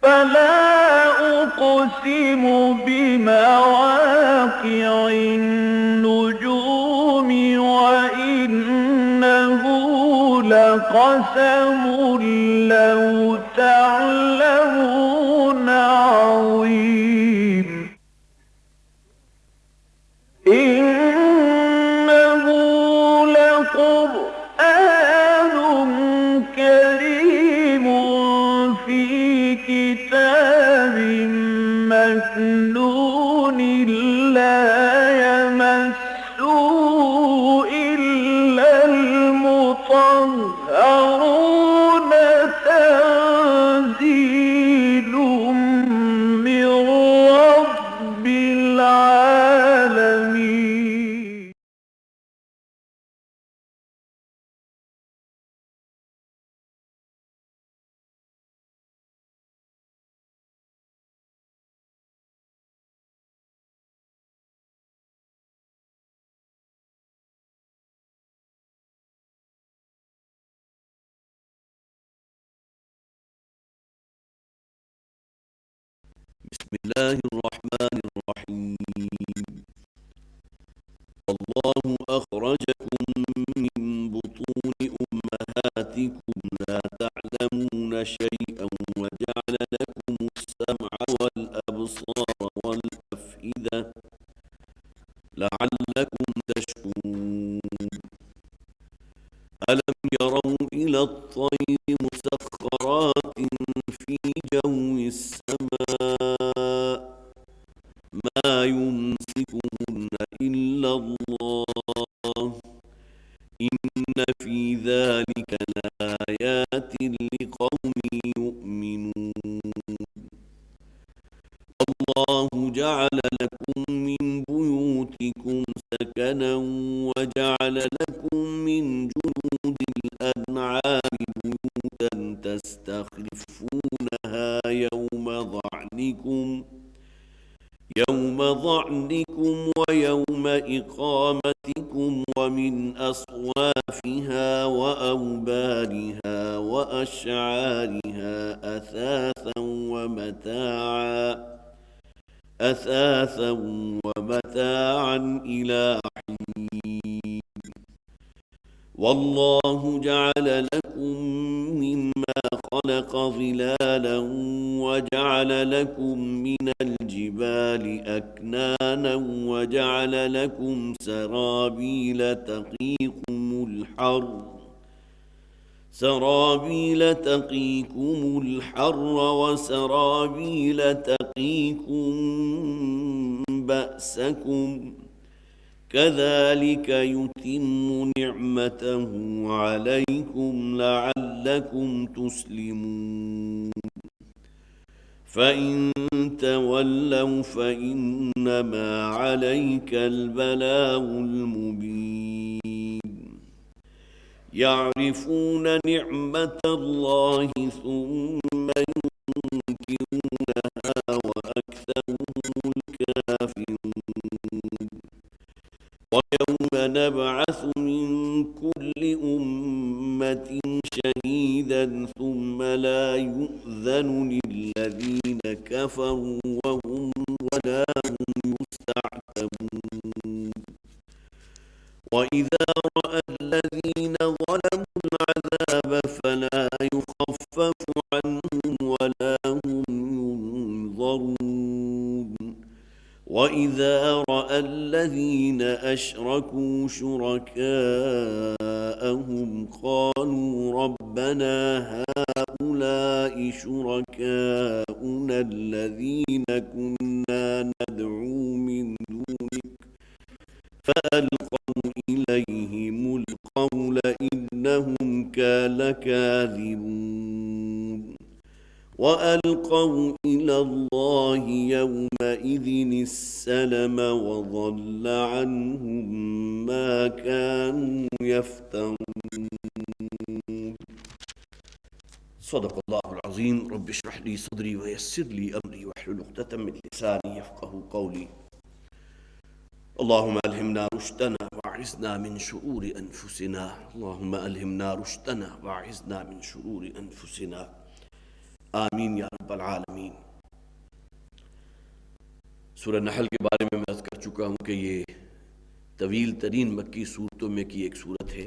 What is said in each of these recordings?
فلا أقسم بمواقع النجوم وإنه لقسم لو تعلمون عظيم إنه لقرآن كريم في كتاب مكنون لا يمسه إلا المطهرون تنزيل من رب العالمين. بسم الله الرحمن الرحيم. الله أخرجكم من بطون أمهاتكم لا تعلمون شيئا وجعل لكم السمع والأبصار والأفئدة لعلكم تشكرون. ألم يروا إلى الطير مسخرات في جو السماء ما يمسكهن إلا الله إن في ذلك لآيات لقوم يؤمنون. الله جعل لكم من بيوتكم سكنا وجعل لكم من جلود الأنعام بيوتا تستخلفونها يوم ضعنكم ويوم إقامتكم ومن أصوافها وأوبارها وأشعارها أثاثا ومتاعا إلى حين. والله جعل لكم مما خلق ظلالا وجعل لكم من الجبال أكنانا وجعل لكم سرابيل تقيكم الحر وسرابيل تقيكم بأسكم كذلك يتم نعمته عليكم لعلكم تسلمون. فإن تولوا فإنما عليك البلاغ المبين. يعرفون نعمة الله ثم ينكرونها وأكثرهم الكافرون. ويوم نبعث من كل أمة شهيدا ثم لا يؤذن للذين كفروا ولا هم يستعتبون. وإذا رأى الذين ظلموا العذاب فلا يخفف عنهم ولا هم ينظرون. وإذا رأى الذين أشركوا شركاءهم قالوا ربنا هؤلاء شركاؤنا الذين كنا ندعو من دونك فألقوا إليهم القول إنهم لكاذبون. وألقوا إلى الله يومئذ السلم وضل عنهم ما كانوا يفترون. صدق الله العظيم. رب اشرح لي صدري ويسر لي أمري واحلل عقدة من لساني يفقهوا قولي. اللهم ألهمنا رشدنا وأعذنا من شرور أنفسنا. اللهم ألهمنا رشدنا وأعذنا من شرور أنفسنا. آمين يا رب العالمين. سورہ نحل کے بارے میں عرض کر چکا ہوں کہ یہ طویل ترین مکی صورتوں میں کی ایک صورت ہے،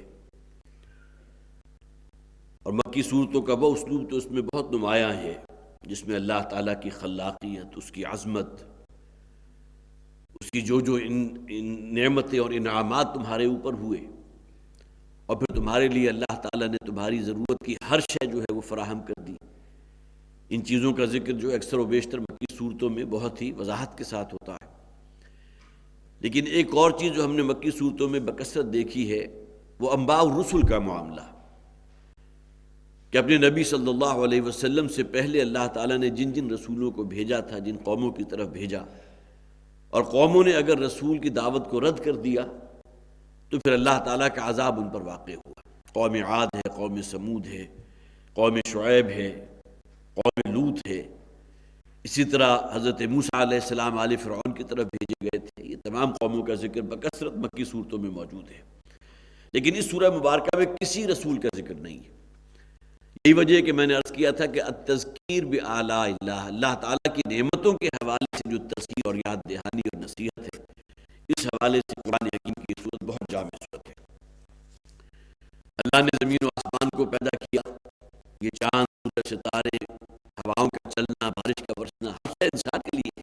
اور مکی صورتوں کا وہ اسلوب تو اس میں بہت نمایاں ہے، جس میں اللہ تعالیٰ کی خلاقیت، اس کی عظمت، اس کی جو ان نعمتیں اور انعامات تمہارے اوپر ہوئے، اور پھر تمہارے لیے اللہ تعالیٰ نے تمہاری ضرورت کی ہر شے جو ہے وہ فراہم کر دی۔ ان چیزوں کا ذکر جو اکثر و بیشتر مکی صورتوں میں بہت ہی وضاحت کے ساتھ ہوتا ہے، لیکن ایک اور چیز جو ہم نے مکی صورتوں میں بکثرت دیکھی ہے وہ انباء الرسل کا معاملہ، کہ اپنے نبی صلی اللہ علیہ وسلم سے پہلے اللہ تعالیٰ نے جن جن رسولوں کو بھیجا تھا، جن قوموں کی طرف بھیجا، اور قوموں نے اگر رسول کی دعوت کو رد کر دیا تو پھر اللہ تعالیٰ کا عذاب ان پر واقع ہوا۔ قوم عاد ہے، قوم سمود ہے، قوم شعیب ہے، قوم لوط ہے، اسی طرح حضرت موسیٰ علیہ السلام آل فرعون کی طرف بھیجے گئے تھے۔ یہ تمام قوموں کا ذکر بکثرت مکی صورتوں میں موجود ہے، لیکن اس سورہ مبارکہ میں کسی رسول کا ذکر نہیں ہے۔ یہی وجہ ہے کہ میں نے عرض کیا تھا کہ التذکیر بآلاء اللہ، اللہ تعالیٰ کی نعمتوں کے حوالے سے جو تذکیر اور یاد دہانی اور نصیحت ہے، اس حوالے سے قرآن حکیم کی صورت بہت جامع صورت ہے۔ اللہ نے زمین و آسمان کو پیدا کیا، یہ چاند، سورج، ستارے، ہواؤں کا چلنا، بارش کا برسنا، ہر شے انسان کے لیے ہے۔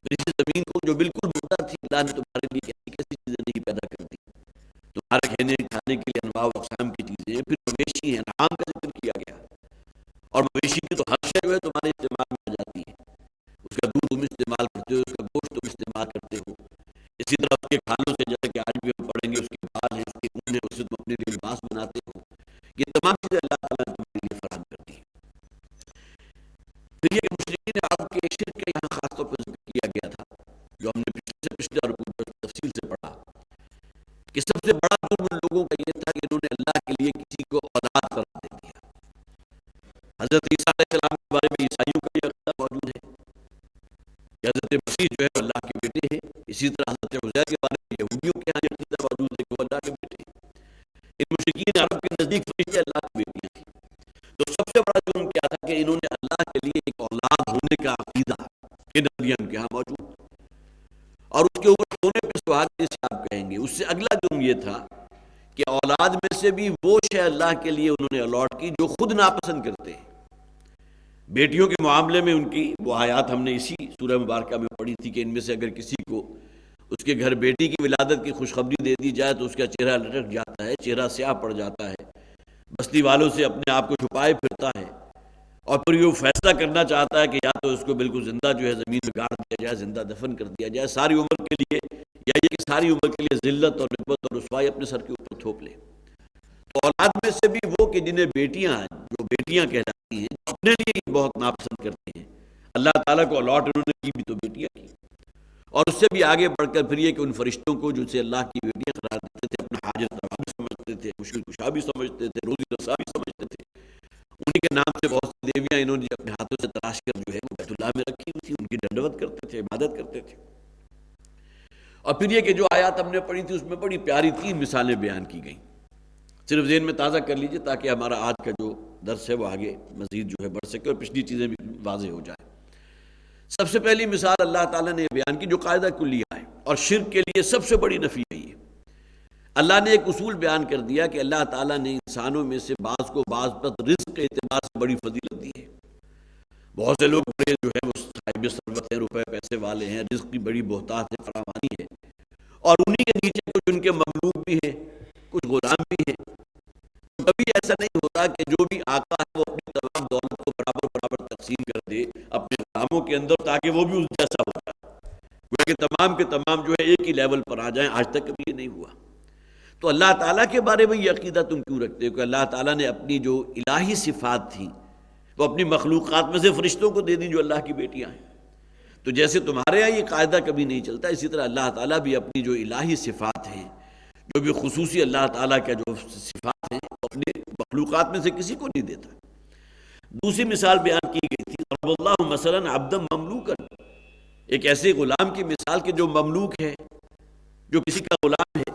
پھر اسی زمین کو جو بالکل مردہ تھی، اللہ نے تمہارے لیے کیسی کیسی چیزیں نہیں پیدا کر دی، تمہارے کھانے کے لیے انواع و اقسام کی چیزیں ہیں۔ پھر مویشی ہیں، انعام کا ذکر کیا گیا، اور مویشی کی تو ہر شے جو ہے تمہارے استعمال میں آ جاتی ہے۔ اس کا دودھ تم استعمال کرتے ہو، اس کا گوشت تم استعمال کرتے ہو، اسی طرح اس کے کھالوں سے، جیسا کہ آج بھی ہم پڑھیں گے، اس کے بال ہیں، اس کے اون ہے، اس سے تم اپنے لیے لباس بناتے ہو۔ یہ تمام چیزیں اللہ تعالیٰ نے تمہارے لیے فراہم کر دی ہے۔ پھر یہ کہ مشرکین عرب کے شرک کا یہاں خاص طور پر ذکر کیا گیا تھا، جو ہم نے پچھلے اور تفصیل سے پڑھا، کہ سب سے بڑا جرم ان لوگوں کا یہ تھا کہ انہوں نے اللہ کے لیے کسی کو اولاد قرار دے دیا۔ حضرت عیسیٰ علیہ السلام کے بارے میں عیسائیوں کا یہ عقیدہ موجود ہے کہ حضرت مسیح جو ہے اللہ کے بیٹے ہیں، اسی طرح حضرت عزیر کے بارے میں یہودیوں کے یہاں یہ عقیدہ موجود ہے کہ وہ اللہ کے بیٹے ہیں۔ ان مشرکین عرب کے نزدیک فرشتے اللہ کی بیٹیاں تھیں۔ تو سب سے بڑا جرم کیا تھا کہ انہوں نے اللہ کے لیے ایک اولاد ہونے کا عقیدہ ان انبیاء کے ہاں موجود، اور اس کے اوپر سونے پہ سہاگا جسے آپ کہیں گے۔ اس سے اگلا جرم یہ تھا کہ اولاد میں سے بھی وہ شے اللہ کے لیے انہوں نے الاٹ کی جو خود ناپسند کرتے ہیں۔ بیٹیوں کے معاملے میں ان کی وہ آیات ہم نے اسی سورہ مبارکہ میں پڑھی تھی کہ ان میں سے اگر کسی کو اس کے گھر بیٹی کی ولادت کی خوشخبری دے دی جائے تو اس کا چہرہ لٹک جاتا ہے، چہرہ سیاہ پڑ جاتا ہے، بستی والوں سے اپنے آپ کو چھپائے پھرتا ہے، اور پھر یہ فیصلہ کرنا چاہتا ہے کہ یا تو اس کو بالکل زندہ جو ہے زمین میں گاڑ دیا جائے، زندہ دفن کر دیا جائے ساری عمر کے لیے، یا یہ کہ ساری عمر کے لیے ذلت اور رغبت اور رسوائی اپنے سر کے اوپر تھوپ لے۔ تو اولاد میں سے بھی وہ کہ جنہیں بیٹیاں ہیں، جو بیٹیاں کہلاتی ہیں، جو اپنے لیے ہی بہت ناپسند کرتے ہیں، اللہ تعالیٰ کو الاٹ انہوں نے کی بھی تو بیٹیاں کی، اور اس سے بھی آگے بڑھ کر پھر یہ کہ ان فرشتوں کو جو سے اللہ کی بیٹیاں قرار دیتے تھے، اپنا حاجت روا بھی سمجھتے تھے، مشکل کشا بھی سمجھتے تھے، روزی رسا بھی سمجھتے تھے، انہی کے نام سے بہت سی دیویاں انہوں نے اپنے ہاتھوں سے تراش کر جو ہے وہ بیت اللہ میں رکھی ہوئی تھی، ان کی ڈنڈوت کرتے تھے، عبادت کرتے تھے۔ اور پھر یہ کہ جو آیات ہم نے پڑھی تھی اس میں بڑی پیاری 3 مثالیں بیان کی گئیں، صرف ذہن میں تازہ کر لیجئے تاکہ ہمارا آج کا جو درس ہے وہ آگے مزید جو ہے بڑھ سکے اور پچھلی چیزیں بھی واضح ہو جائیں۔ سب سے پہلی مثال اللہ تعالیٰ نے بیان کی جو قاعدہ کلیہ ہے، اور شرک کے لیے سب سے بڑی نفی ہے یہ۔ اللہ نے ایک اصول بیان کر دیا کہ اللہ تعالیٰ نے انسانوں میں سے بعض کو بعض پر رزق کے اعتبار سے بڑی فضیلت دی ہے۔ بہت سے لوگ بڑے جو ہے وہ صاحب ثروت ہیں، روپے پیسے والے ہیں، رزق کی بڑی بہتات ہے، فراوانی ہے، اور انہی کے نیچے کچھ ان کے مملوک بھی ہیں، کچھ غلام بھی ہیں۔ کبھی ایسا نہیں ہوتا کہ جو بھی آقا ہے وہ اپنی تمام دولت کو برابر برابر تقسیم کر دے اپنے غلاموں کے اندر تاکہ وہ بھی اس جیسا ہو جائے، گویا کہ تمام کے تمام جو ہے ایک ہی لیول پر آ جائیں۔ آج تک کبھی یہ نہیں ہوا۔ تو اللہ تعالیٰ کے بارے میں یہ عقیدہ تم کیوں رکھتے ہو کہ اللہ تعالیٰ نے اپنی جو الہی صفات تھیں وہ اپنی مخلوقات میں سے فرشتوں کو دے دی جو اللہ کی بیٹیاں ہیں؟ تو جیسے تمہارے یہاں یہ قاعدہ کبھی نہیں چلتا، اسی طرح اللہ تعالیٰ بھی اپنی جو الہی صفات ہیں، جو بھی خصوصی اللہ تعالیٰ کا جو صفات ہیں، وہ اپنے مخلوقات میں سے کسی کو نہیں دیتا۔ دوسری مثال بیان کی گئی تھی، ضرب اللہ مثلا عبدا مملوکا، ایک ایسے غلام کی مثال کہ جو مملوک ہے، جو کسی کا غلام ہے۔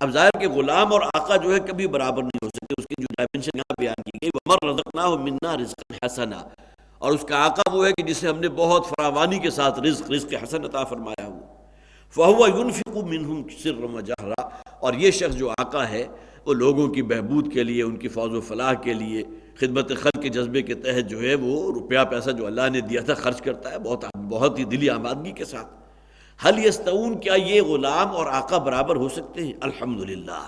اب ظاہر کہ غلام اور آقا جو ہے کبھی برابر نہیں ہو سکتے، اس کی جو ڈائمنشن یہاں بیان کی گئی، وَمَن رَزَقْنَاهُ مِنَّا رِزْقًا حَسَنًا، اور اس کا آقا وہ ہے کہ جسے ہم نے بہت فراوانی کے ساتھ رزق حسن عطا فرمایا ہو. فَهُوَ يُنْفِقُ مِنْهُمْ سِرًّا وَجَهْرًا، اور یہ شخص جو آقا ہے وہ لوگوں کی بہبود کے لیے، ان کی فوز و فلاح کے لیے، خدمت خلق کے جذبے کے تحت جو ہے وہ روپیہ پیسہ جو اللہ نے دیا تھا خرچ کرتا ہے بہت ہی دلی آمادگی کے ساتھ. حل یستوون، کیا یہ غلام اور آقا برابر ہو سکتے ہیں؟ الحمدللہ.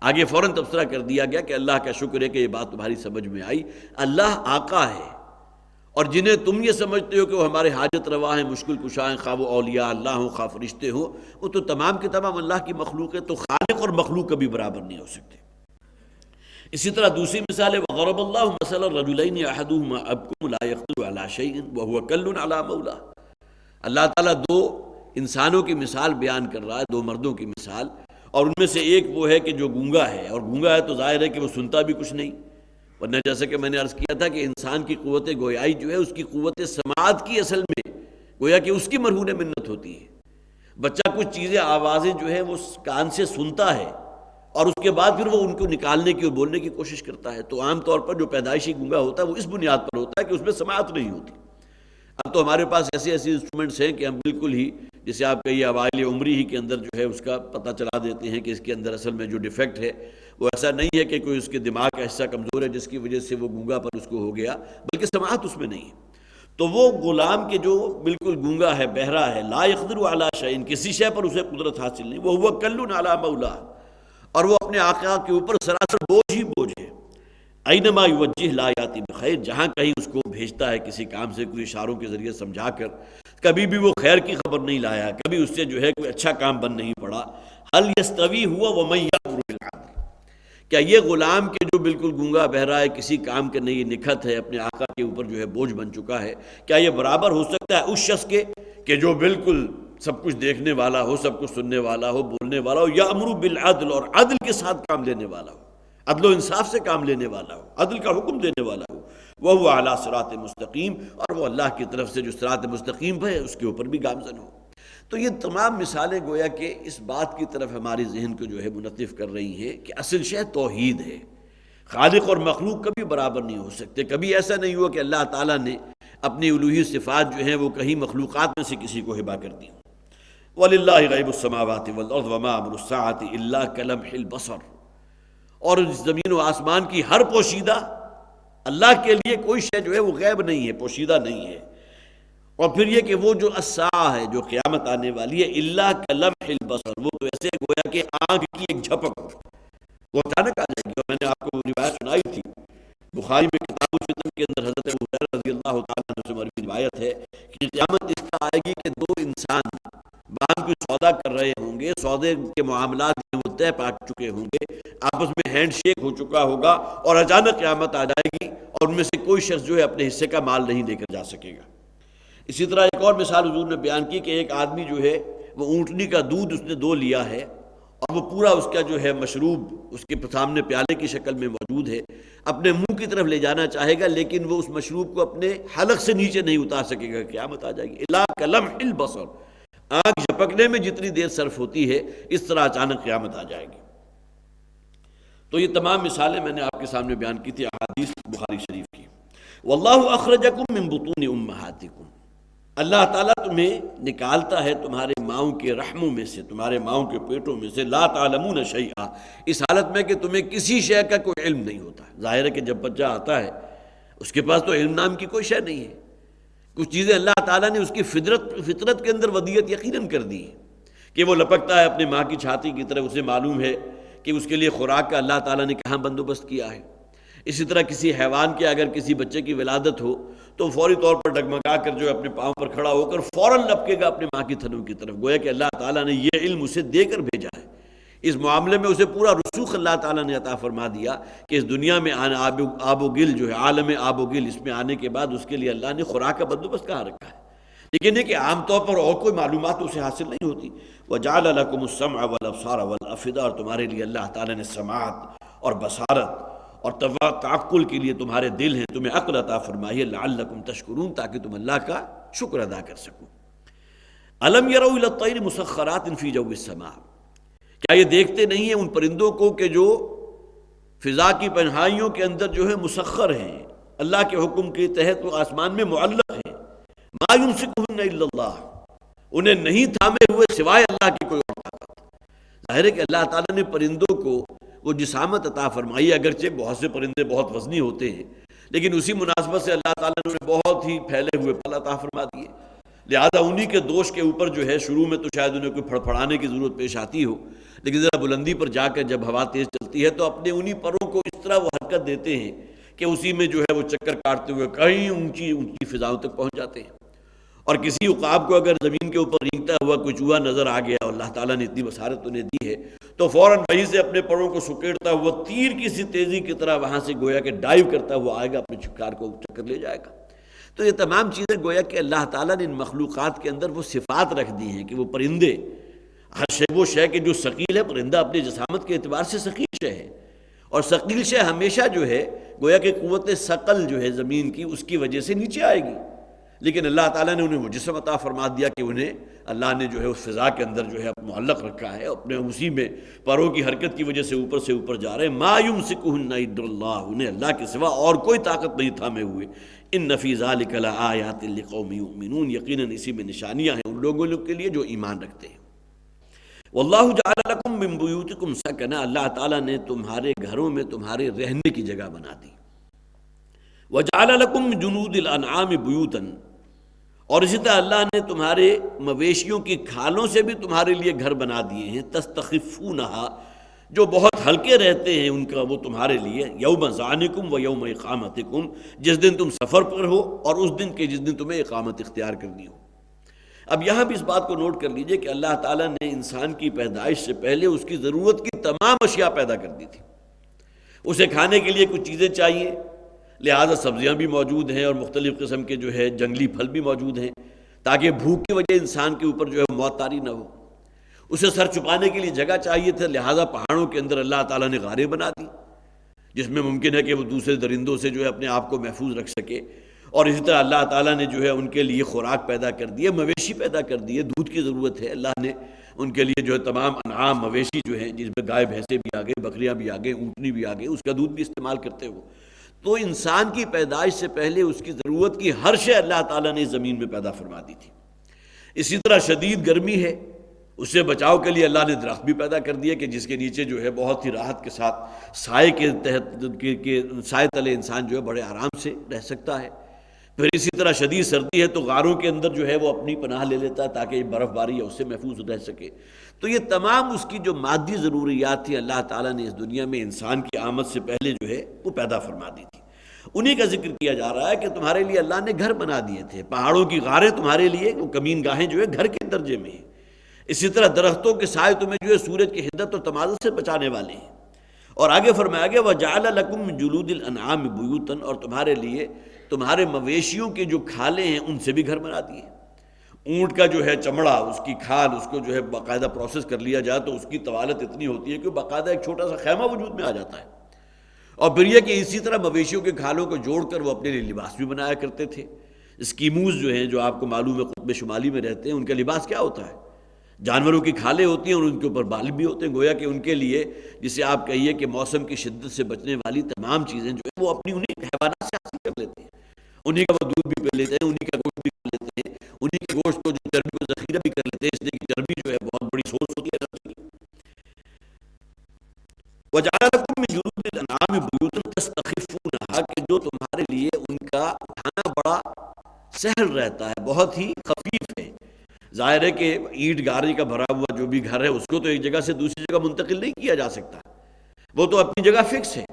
آگے فوراً تبصرہ کر دیا گیا کہ اللہ کا شکر ہے کہ یہ بات تمہاری سمجھ میں آئی. اللہ آقا ہے، اور جنہیں تم یہ سمجھتے ہو کہ وہ ہمارے حاجت روا ہیں، مشکل کشا ہیں، خواہ وہ اولیاء اللہ ہوں خواہ فرشتے ہوں، وہ تو تمام کے تمام اللہ کی مخلوق ہے. تو خالق اور مخلوق کبھی برابر نہیں ہو سکتے. اسی طرح دوسری مثال ہے وَضَرَبَ اللَّهُ مَثَلًا رَجُلَيْنِ أَحَدُهُمَا أَبْكَمُ لَا يَقْدِرُ عَلَى شَيْءٍ وَهُوَ كَلٌّ عَلَى مَوْلَاهُ. اللہ تعالیٰ دو انسانوں کی مثال بیان کر رہا ہے، دو مردوں کی مثال، اور ان میں سے ایک وہ ہے کہ جو گونگا ہے، اور گونگا ہے تو ظاہر ہے کہ وہ سنتا بھی کچھ نہیں، ورنہ جیسا کہ میں نے عرض کیا تھا کہ انسان کی قوت گویائی جو ہے اس کی قوت سماعت کی اصل میں گویا کہ اس کی مرہون منت ہوتی ہے. بچہ کچھ چیزیں آوازیں جو ہے وہ کان سے سنتا ہے اور اس کے بعد پھر وہ ان کو نکالنے کی اور بولنے کی کوشش کرتا ہے. تو عام طور پر جو پیدائشی گونگا ہوتا ہے وہ اس بنیاد پر ہوتا ہے کہ اس میں سماعت نہیں ہوتی. اب تو ہمارے پاس ایسے انسٹرومنٹس ہیں کہ ہم بالکل ہی جسے آپ کہیے اوائل عمری ہی کے اندر جو ہے اس کا پتہ چلا دیتے ہیں کہ اس کے اندر اصل میں جو ڈیفیکٹ ہے وہ ایسا نہیں ہے کہ کوئی اس کے دماغ کا حصہ کمزور ہے جس کی وجہ سے وہ گونگا پر اس کو ہو گیا، بلکہ سماعت اس میں نہیں ہے. تو وہ غلام کے جو بالکل گونگا ہے، بہرا ہے، لا یقدر علی شیء، کسی شے پر اسے قدرت حاصل نہیں، وہ کل علی مولا، اور وہ اپنے آقا کے اوپر سراسر بوجھ ہی بوجھ ہے. اینما یوجہ لا یاتی بخیر، جہاں کہیں اس کو بھیجتا ہے کسی کام سے کوئی اشاروں کے ذریعے سمجھا کر، کبھی بھی وہ خیر کی خبر نہیں لایا، کبھی اس سے جو ہے کوئی اچھا کام بن نہیں پڑا. هل یستوی ہوا ومن یأمر بالعدل، کیا یہ غلام کے جو بالکل گونگا بہرا ہے، کسی کام کے نہیں نکھت ہے، اپنے آقا کے اوپر جو ہے بوجھ بن چکا ہے، کیا یہ برابر ہو سکتا ہے اس شخص کے کہ جو بالکل سب کچھ دیکھنے والا ہو، سب کچھ سننے والا ہو، بولنے والا ہو، یأمر بالعدل، اور عدل کے ساتھ کام لینے والا ہو، عدل و انصاف سے کام لینے والا ہو، عدل کا حکم دینے والا ہو، وَهُوَ عَلَى صِرَاطٍ مستقیم، اور وہ اللہ کی طرف سے جو صراط مستقیم ہے اس کے اوپر بھی گامزن ہو. تو یہ تمام مثالیں گویا کہ اس بات کی طرف ہمارے ذہن کو جو ہے منطف کر رہی ہیں کہ اصل شے توحید ہے. خالق اور مخلوق کبھی برابر نہیں ہو سکتے. کبھی ایسا نہیں ہوا کہ اللہ تعالیٰ نے اپنی الوہی صفات جو ہیں وہ کہیں مخلوقات میں سے کسی کو ہبہ کر دی. وَلِلَّهِ غَيْبُ السَّمَاوَاتِ وَالْأَرْضِ وَمَا أَمْرُ السَّاعَةِ إِلَّا كَلَمْحِ الْبَصَرِ، اور زمین و آسمان کی ہر پوشیدہ، اللہ کے لیے کوئی شے جو ہے وہ غیب نہیں ہے، پوشیدہ نہیں ہے. اور پھر یہ کہ وہ جو الساعہ ہے، جو قیامت آنے والی ہے، الا کلمح البصر، وہ تو ایسے گویا کہ آنکھ کی ایک جھپک وہ اچانک آ جائے گی. اور میں نے آپ کو وہ روایت سنائی تھی، بخاری میں کتاب الفتن کے اندر حضرت ابو ہریرہ رضی اللہ تعالیٰ عنہ سے مروی روایت ہے کہ قیامت اس طرح آئے گی کہ دو انسان باہم کوئی سودا کر رہے ہوں گے، سودے کے معاملات میں وہ طے پا چکے ہوں گے، آپس میں ہینڈ شیک ہو چکا ہوگا، اور اچانک قیامت آ جائے گی اور ان میں سے کوئی شخص جو ہے اپنے حصے کا مال نہیں لے کر جا سکے گا. اسی طرح ایک اور مثال حضور نے بیان کی کہ ایک آدمی جو ہے وہ اونٹنی کا دودھ اس نے دو لیا ہے، اور وہ پورا اس کا جو ہے مشروب اس کے سامنے پیالے کی شکل میں موجود ہے، اپنے منہ کی طرف لے جانا چاہے گا لیکن وہ اس مشروب کو اپنے حلق سے نیچے نہیں اتار سکے گا. قیامت آ جائے گی. الا کلمح البصر، آنکھ جھپکنے میں جتنی دیر صرف ہوتی ہے اس طرح اچانک قیامت آ جائے گی. تو یہ تمام مثالیں میں نے آپ کے سامنے بیان کی تھی احادیث بخاری شریف کی. واللہ اخرجکم من بطون امہاتکم، اللہ تعالیٰ تمہیں نکالتا ہے تمہارے ماؤں کے رحموں میں سے، تمہارے ماؤں کے پیٹوں میں سے، لا تعلمون شیئا، اس حالت میں کہ تمہیں کسی شے کا کوئی علم نہیں ہوتا. ظاہر ہے کہ جب بچہ آتا ہے اس کے پاس تو علم نام کی کوئی شے نہیں ہے. کچھ چیزیں اللہ تعالیٰ نے اس کی فطرت کے اندر ودیت یقیناً کر دی ہے کہ وہ لپکتا ہے اپنی ماں کی چھاتی کی طرف، اسے معلوم ہے کہ اس کے لیے خوراک کا اللہ تعالیٰ نے کہاں بندوبست کیا ہے. اسی طرح کسی حیوان کے اگر کسی بچے کی ولادت ہو تو فوری طور پر ڈگمگا کر جو اپنے پاؤں پر کھڑا ہو کر فوراً لپکے گا اپنے ماں کی تھنوں کی طرف، گویا کہ اللہ تعالیٰ نے یہ علم اسے دے کر بھیجا ہے. اس معاملے میں اسے پورا رسوخ اللہ تعالیٰ نے عطا فرما دیا کہ اس دنیا میں آب و گل جو ہے، عالم آب و گل، اس میں آنے کے بعد اس کے لیے اللہ نے خوراک کا بندوبست کہاں رکھا ہے. لیکن یہ کہ عام طور پر اور کوئی معلومات اسے حاصل نہیں ہوتی. وَجَعَلَ لَكُمُ السَّمْعَ وَالْأَبْصَارَ وَالْأَفْئِدَةَ، اور تمہارے لیے اللہ تعالیٰ نے سماعت اور بصارت اور تعقل کے لیے تمہارے دل ہیں، تمہیں عقل عطا فرمائی ہے، لعلکم تشکرون، تاکہ تم اللہ کا شکر ادا کر سکو. الم یروا الی الطیر مسخرات فی جو السماء، کیا یہ دیکھتے نہیں ہیں ان پرندوں کو کہ جو فضا کی پنہائیوں کے اندر جو ہے مسخر ہیں، اللہ کے حکم کے تحت وہ آسمان میں معلق ہیں. ما یمسکہن الا اللہ، انہیں نہیں تھامے ہوئے سوائے اللہ کی کوئی اور طاقت. ظاہر ہے کہ اللہ تعالیٰ نے پرندوں کو وہ جسامت عطا فرمائی، اگرچہ بہت سے پرندے بہت وزنی ہوتے ہیں، لیکن اسی مناسبت سے اللہ تعالیٰ نے انہیں بہت ہی پھیلے ہوئے پل عطا فرما دیے. لہذا انہی کے دوش کے اوپر جو ہے شروع میں تو شاید انہیں کوئی پھڑپھڑانے کی ضرورت پیش آتی ہو، لیکن ذرا بلندی پر جا کر جب ہوا تیز چلتی ہے تو اپنے انہی پروں کو اس طرح وہ حرکت دیتے ہیں کہ اسی میں جو ہے وہ چکر کاٹتے ہوئے کہیں اونچی اونچی فضاؤں تک پہنچ جاتے ہیں. اور کسی عقاب کو اگر زمین کے اوپر رینگتا ہوا کوئی چوہا نظر آ گیا اور اللہ تعالیٰ نے اتنی بصارت انہیں دی ہے تو فوراً وہیں سے اپنے پروں کو سکیڑتا ہوا تیر کی سی تیزی کی طرح وہاں سے گویا کہ ڈائیو کرتا ہوا آئے گا، اپنے شکار کو چکر لے جائے گا. تو یہ تمام چیزیں گویا کہ اللہ تعالیٰ نے ان مخلوقات کے اندر وہ صفات رکھ دی ہیں کہ وہ پرندے ہر شے وہ شے کہ جو ثقیل ہے، پرندہ اپنے جسامت کے اعتبار سے ثقیل شے ہے، اور ثقیل شے ہمیشہ جو ہے گویا کہ قوت ثقل جو ہے زمین کی اس کی وجہ سے نیچے آئے گی. لیکن اللہ تعالیٰ نے انہیں وہ جسم عطا فرما دیا کہ انہیں اللہ نے جو ہے اس فضا کے اندر جو ہے معلق رکھا ہے، اپنے اسی میں پروں کی حرکت کی وجہ سے اوپر جا رہے ہیں. ما یمسکہن الا اللہ، انہیں اللہ کے سوا اور کوئی طاقت نہیں تھامے ہوئے. ان فی ذلک لآیات لقوم یؤمنون، یقیناً اسی میں نشانیاں ہیں ان لوگوں کے لیے جو ایمان رکھتے ہیں. واللہ جعل لکم من بیوتکم سکنا، اللہ تعالیٰ نے تمہارے گھروں میں تمہارے رہنے کی جگہ بنا دی. وجعل لکم جنود الانعام بیوتا، اور اسی طرح اللہ نے تمہارے مویشیوں کی کھالوں سے بھی تمہارے لیے گھر بنا دیے ہیں. تستخفونہا، جو بہت ہلکے رہتے ہیں ان کا وہ تمہارے لیے. یوم ظعنکم و یوم اقامتکم، جس دن تم سفر پر ہو اور اس دن کے جس دن تمہیں اقامت اختیار کرنی ہو. اب یہاں بھی اس بات کو نوٹ کر لیجئے کہ اللہ تعالیٰ نے انسان کی پیدائش سے پہلے اس کی ضرورت کی تمام اشیاء پیدا کر دی تھی. اسے کھانے کے لیے کچھ چیزیں چاہیے، لہذا سبزیاں بھی موجود ہیں اور مختلف قسم کے جو ہے جنگلی پھل بھی موجود ہیں تاکہ بھوک کی وجہ انسان کے اوپر جو ہے موت طاری نہ ہو. اسے سر چھپانے کے لیے جگہ چاہیے تھا، لہذا پہاڑوں کے اندر اللہ تعالیٰ نے غاریں بنا دی جس میں ممکن ہے کہ وہ دوسرے درندوں سے جو ہے اپنے آپ کو محفوظ رکھ سکے. اور اسی طرح اللہ تعالیٰ نے جو ہے ان کے لیے خوراک پیدا کر دی ہے، مویشی پیدا کر دی ہے. دودھ کی ضرورت ہے، اللہ نے ان کے لیے جو ہے تمام انعام مویشی جو ہیں جس میں گائے بھینسیں بھی آ گئی، بکریاں بھی آ گئی، اونٹنی بھی آ گئی، اس کا دودھ بھی استعمال کرتے ہو. تو انسان کی پیدائش سے پہلے اس کی ضرورت کی ہر شے اللہ تعالیٰ نے زمین میں پیدا فرما دی تھی. اسی طرح شدید گرمی ہے، اس سے بچاؤ کے لیے اللہ نے درخت بھی پیدا کر دیا کہ جس کے نیچے جو ہے بہت ہی راحت کے ساتھ سائے کے تحت کے سائے تلے انسان جو ہے بڑے آرام سے رہ سکتا ہے. پھر اسی طرح شدید سردی ہے تو غاروں کے اندر جو ہے وہ اپنی پناہ لے لیتا ہے تاکہ برف باری ہے اس سے محفوظ رہ سکے. تو یہ تمام اس کی جو مادی ضروریات تھی اللہ تعالیٰ نے اس دنیا میں انسان کی آمد سے پہلے جو ہے وہ پیدا فرما دی تھی. انہی کا ذکر کیا جا رہا ہے کہ تمہارے لیے اللہ نے گھر بنا دیے تھے. پہاڑوں کی غاریں تمہارے لیے وہ کمین گاہیں جو ہے گھر کے درجے میں ہیں. اسی طرح درختوں کے سائے تمہیں جو ہے سورج کی حدت اور تمازل سے بچانے والے ہیں. اور آگے فرمایا گیا وَجَعَلَ لَكُم مِّن جُلُودِ الْأَنْعَامِ بُيُوتًا، اور تمہارے لیے تمہارے مویشیوں کے جو کھالیں ہیں ان سے بھی گھر بنا دیے. اونٹ کا جو ہے چمڑا، اس کی کھال، اس کو جو ہے باقاعدہ پروسیس کر لیا جائے تو اس کی طوالت اتنی ہوتی ہے کہ باقاعدہ ایک چھوٹا سا خیمہ وجود میں آ جاتا ہے. اور پھر یہ کہ اسی طرح مویشیوں کے کھالوں کو جوڑ کر وہ اپنے لیے لباس بھی بنایا کرتے تھے. اسکیموز جو ہیں جو آپ کو معلوم ہے قطب شمالی میں رہتے ہیں، ان کا لباس کیا ہوتا ہے؟ جانوروں کی کھالیں ہوتی ہیں اور ان کے اوپر بال بھی ہوتے ہیں. گویا کہ ان کے لیے جسے آپ کہیے کہ موسم کی شدت سے بچنے والی تمام چیزیں جو ہیں وہ اپنی انہیں حیوانات سے حاصل کر لیتے ہیں. انہیں کا وہ دودھ بھی پی لیتے ہیں، انہیں کا گوشت بھی کھا لیتے ہیں، انہیں کے گوشت کو جو چربی کو ذخیرہ بھی کر لیتے ہیں، اس لیے کہ چربی جو ہے بہت بڑی سورس ہوتی ہے انرجی کی. وَجَعَلَ لَكُم مِّن جُلُودِ الْأَنْعَامِ بُيُوتًا تَسْتَخِفُونَهَا، کہ جو تمہارے لیے ان کا کھانا بڑا سہل رہتا ہے، بہت ہی خفیف ہے. ظاہر ہے کہ اینٹ گارے کا بھرا ہوا جو بھی گھر ہے اس کو تو ایک جگہ سے دوسری جگہ منتقل نہیں کیا جا سکتا، وہ تو اپنی جگہ فکس ہے.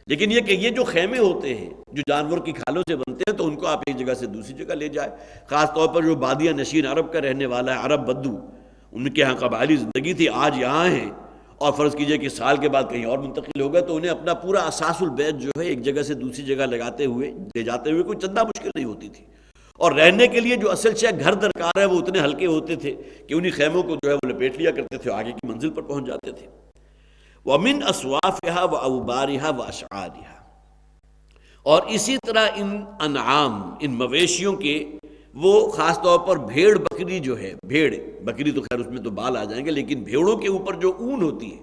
لیکن یہ کہ یہ جو خیمے ہوتے ہیں جو جانور کی کھالوں سے بنتے ہیں تو ان کو آپ ایک جگہ سے دوسری جگہ لے جائے. خاص طور پر جو بادیہ نشین عرب کا رہنے والا ہے، عرب بدو، ان کے ہاں قبائلی زندگی تھی، آج یہاں ہیں اور فرض کیجئے کہ سال کے بعد کہیں اور منتقل ہو گئے تو انہیں اپنا پورا اساس البیت جو ہے ایک جگہ سے دوسری جگہ لگاتے ہوئے لے جاتے ہوئے کوئی چندہ مشکل نہیں ہوتی تھی. اور رہنے کے لیے جو اصل شے گھر درکار ہے وہ اتنے ہلکے ہوتے تھے کہ انہی خیموں کو جو ہے وہ لپیٹ لیا کرتے تھے، آگے کی منزل پر پہنچ جاتے تھے. وَمِنْ أَصْوَافِهَا وَأَوْبَارِهَا وَأَشْعَارِهَا، اور اسی طرح ان انعام، ان مویشیوں کے وہ خاص طور پر بھیڑ بکری جو ہے، بھیڑ بکری تو خیر اس میں تو بال آ جائیں گے، لیکن بھیڑوں کے اوپر جو اون ہوتی ہے،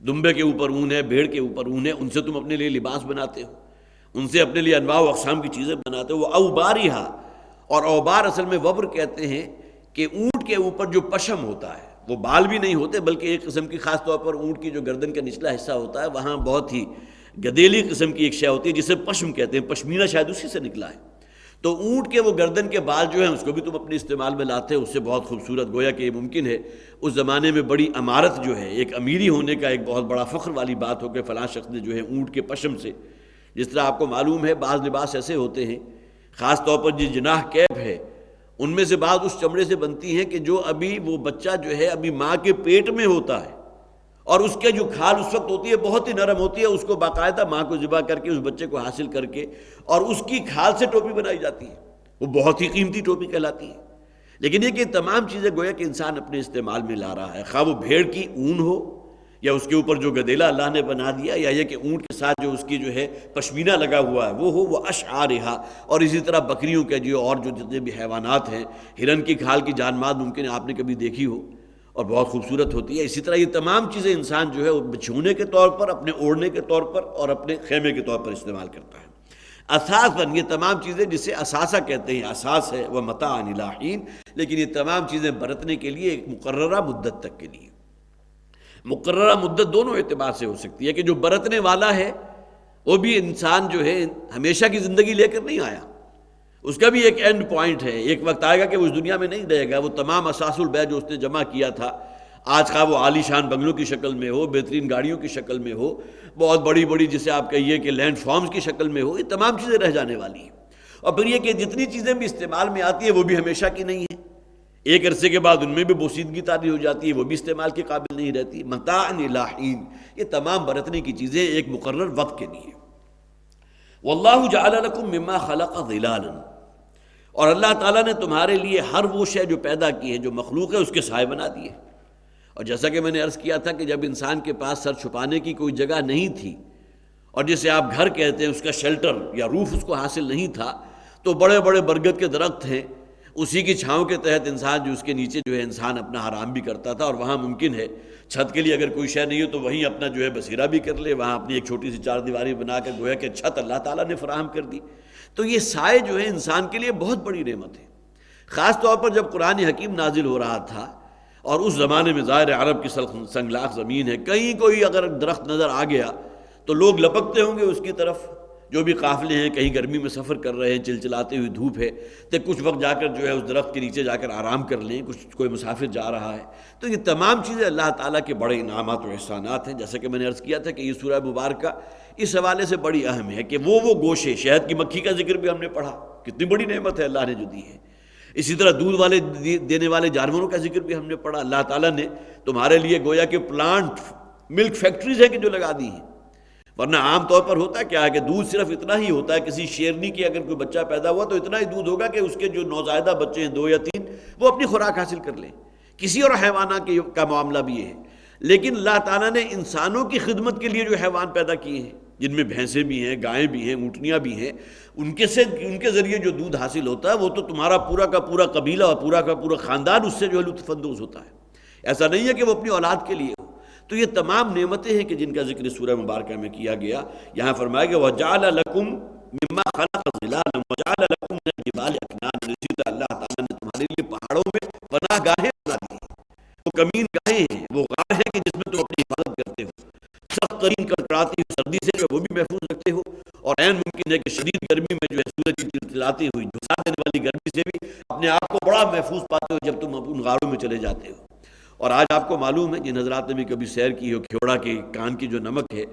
دمبے کے اوپر اون ہے، بھیڑ کے اوپر اون ہے، ان سے تم اپنے لیے لباس بناتے ہو. ان سے اپنے لیے انواع و اقسام کی چیزیں بناتے. وہ اوبارہا، اور اوبار اصل میں وبر کہتے ہیں کہ اونٹ کے اوپر جو پشم ہوتا ہے، وہ بال بھی نہیں ہوتے بلکہ ایک قسم کی، خاص طور پر اونٹ کی جو گردن کا نچلا حصہ ہوتا ہے وہاں بہت ہی گدیلی قسم کی ایک شے ہوتی ہے جسے پشم کہتے ہیں. پشمینہ شاید اسی سے نکلا ہے. تو اونٹ کے وہ گردن کے بال جو ہیں اس کو بھی تم اپنے استعمال میں لاتے ہیں، اس سے بہت خوبصورت، گویا کہ یہ ممکن ہے اس زمانے میں بڑی امارت جو ہے، ایک امیری ہونے کا ایک بہت بڑا فخر والی بات ہو کہ فلاں شخص نے جو ہے اونٹ کے پشم سے، جس طرح آپ کو معلوم ہے بعض لباس ایسے ہوتے ہیں، خاص طور پر جو جناح کیپ ہے ان میں سے بعض اس چمڑے سے بنتی ہیں کہ جو ابھی وہ بچہ جو ہے ابھی ماں کے پیٹ میں ہوتا ہے، اور اس کے جو کھال اس وقت ہوتی ہے بہت ہی نرم ہوتی ہے، اس کو باقاعدہ ماں کو ذبح کر کے اس بچے کو حاصل کر کے اور اس کی کھال سے ٹوپی بنائی جاتی ہے. وہ بہت ہی قیمتی ٹوپی کہلاتی ہے. لیکن یہ کہ تمام چیزیں گویا کہ انسان اپنے استعمال میں لا رہا ہے، خواہ وہ بھیڑ کی اون ہو یا اس کے اوپر جو گدیلا اللہ نے بنا دیا، یا یہ کہ اونٹ کے ساتھ جو اس کی جو ہے پشمینہ لگا ہوا ہے وہ ہو، وہ اشعارہا، اور اسی طرح بکریوں کے جو اور جو جتنے بھی حیوانات ہیں، ہرن کی کھال کی جان ماد ممکن ہے آپ نے کبھی دیکھی ہو اور بہت خوبصورت ہوتی ہے. اسی طرح یہ تمام چیزیں انسان جو ہے وہ بچھونے کے طور پر، اپنے اوڑھنے کے طور پر اور اپنے خیمے کے طور پر استعمال کرتا ہے. اساساً یہ تمام چیزیں جسے اثاثہ کہتے ہیں، اساس ہے وہ متاع الی حین، لیکن یہ تمام چیزیں برتنے کے لیے ایک مقررہ مدت تک کے لیے. مقررہ مدت دونوں اعتبار سے ہو سکتی ہے کہ جو برتنے والا ہے وہ بھی انسان جو ہے ہمیشہ کی زندگی لے کر نہیں آیا، اس کا بھی ایک اینڈ پوائنٹ ہے. ایک وقت آئے گا کہ وہ اس دنیا میں نہیں رہے گا. وہ تمام اساس البیع جو اس نے جمع کیا تھا، آج کا وہ عالی شان بنگلوں کی شکل میں ہو، بہترین گاڑیوں کی شکل میں ہو، بہت بڑی بڑی جسے آپ کہیے کہ لینڈ فارمز کی شکل میں ہو، یہ تمام چیزیں رہ جانے والی ہیں. اور پھر یہ کہ جتنی چیزیں بھی استعمال میں آتی ہیں وہ بھی ہمیشہ کی نہیں ہیں، ایک عرصے کے بعد ان میں بھی بوسیدگی طاری ہو جاتی ہے، وہ بھی استعمال کے قابل نہیں رہتی. متاع الی حین، یہ تمام برتنے کی چیزیں ایک مقرر وقت کے لیے. واللہ جعل لکم مما خلق ظلالا، اور اللہ تعالیٰ نے تمہارے لیے ہر وہ شے جو پیدا کی ہے، جو مخلوق ہے، اس کے سائے بنا دیے. اور جیسا کہ میں نے عرض کیا تھا کہ جب انسان کے پاس سر چھپانے کی کوئی جگہ نہیں تھی، اور جسے آپ گھر کہتے ہیں، اس کا شیلٹر یا روف اس کو حاصل نہیں تھا، تو بڑے بڑے برگد کے درخت ہیں، اسی کی چھاؤں کے تحت انسان جو اس کے نیچے جو ہے انسان اپنا حرام بھی کرتا تھا. اور وہاں ممکن ہے چھت کے لیے اگر کوئی شے نہیں ہو تو وہیں اپنا جو ہے بسیرا بھی کر لے، وہاں اپنی ایک چھوٹی سی چار دیواری بنا کر گویا کہ چھت اللہ تعالیٰ نے فراہم کر دی. تو یہ سائے جو ہے انسان کے لیے بہت بڑی نعمت ہے. خاص طور پر جب قرآن حکیم نازل ہو رہا تھا اور اس زمانے میں ظاہر عرب کی سنگلاخ زمین ہے، کہیں کوئی اگر درخت نظر آ گیا تو لوگ لپکتے ہوں گے اس کی طرف. جو بھی قافلے ہیں کہیں گرمی میں سفر کر رہے ہیں، چلچلاتے ہوئی دھوپ ہے، تو کچھ وقت جا کر جو ہے اس درخت کے نیچے جا کر آرام کر لیں، کوئی مسافر جا رہا ہے. تو یہ تمام چیزیں اللہ تعالیٰ کے بڑے انعامات و احسانات ہیں. جیسا کہ میں نے عرض کیا تھا کہ یہ سورہ مبارکہ اس حوالے سے بڑی اہم ہے کہ وہ گوشے، شہد کی مکھی کا ذکر بھی ہم نے پڑھا، کتنی بڑی نعمت ہے اللہ نے جو دی ہے. اسی طرح دودھ والے دینے والے جانوروں کا ذکر بھی ہم نے پڑھا. اللہ تعالیٰ نے تمہارے لیے گویا کہ پلانٹ ملک فیکٹریز ہیں کہ جو لگا دی ہیں. ورنہ عام طور پر ہوتا کیا ہے کہ دودھ صرف اتنا ہی ہوتا ہے. کسی شیرنی کے اگر کوئی بچہ پیدا ہوا تو اتنا ہی دودھ ہوگا کہ اس کے جو نوزائیدہ بچے ہیں 2 یا 3 وہ اپنی خوراک حاصل کر لیں. کسی اور حیوانات کا معاملہ بھی یہ ہے. لیکن اللہ تعالیٰ نے انسانوں کی خدمت کے لیے جو حیوان پیدا کیے ہیں، جن میں بھینسیں بھی ہیں، گائیں بھی ہیں، اونٹنیاں بھی ہیں، ان کے ذریعے جو دودھ حاصل ہوتا ہے وہ تو تمہارا پورا کا پورا قبیلہ اور پورا کا پورا خاندان اس سے جو ہے لطف اندوز ہوتا ہے. ایسا نہیں ہے کہ وہ اپنی اولاد کے لیے ہو. تو یہ تمام نعمتیں ہیں کہ جن کا ذکر سورہ مبارکہ میں کیا گیا. یہاں فرمایا کہ وَجَعَلَ لَكُم مِّمَّا خَلَقَ ظِلَالًا وَجَعَلَ لَكُم مِّنَ الْجِبَالِ أَكْنَانًا. اسی طرح اللہ تعالیٰ نے تمہارے لیے پہاڑوں میں پناہ گاہیں بنا دی ہیں. وہ کمین گاہیں ہیں، وہ غار ہیں کہ جس میں تم اپنی حفاظت کرتے ہو. سخت ترین کڑکڑاتی ہوئی سردی سے جو ہے وہ بھی محفوظ رکھتے ہو، اور عین ممکن ہے کہ شدید گرمی میں جو ہے سورج کی چلچلاتی ہوئی جھسا دینے والی گرمی سے بھی اپنے آپ کو بڑا محفوظ پاتے ہو جب تم ان غاروں میں چلے جاتے ہو. اور آج آپ کو معلوم ہے جن حضرات نے بھی کبھی سیر کی ہو، کھیوڑا کے کان کی جو نمک ہے،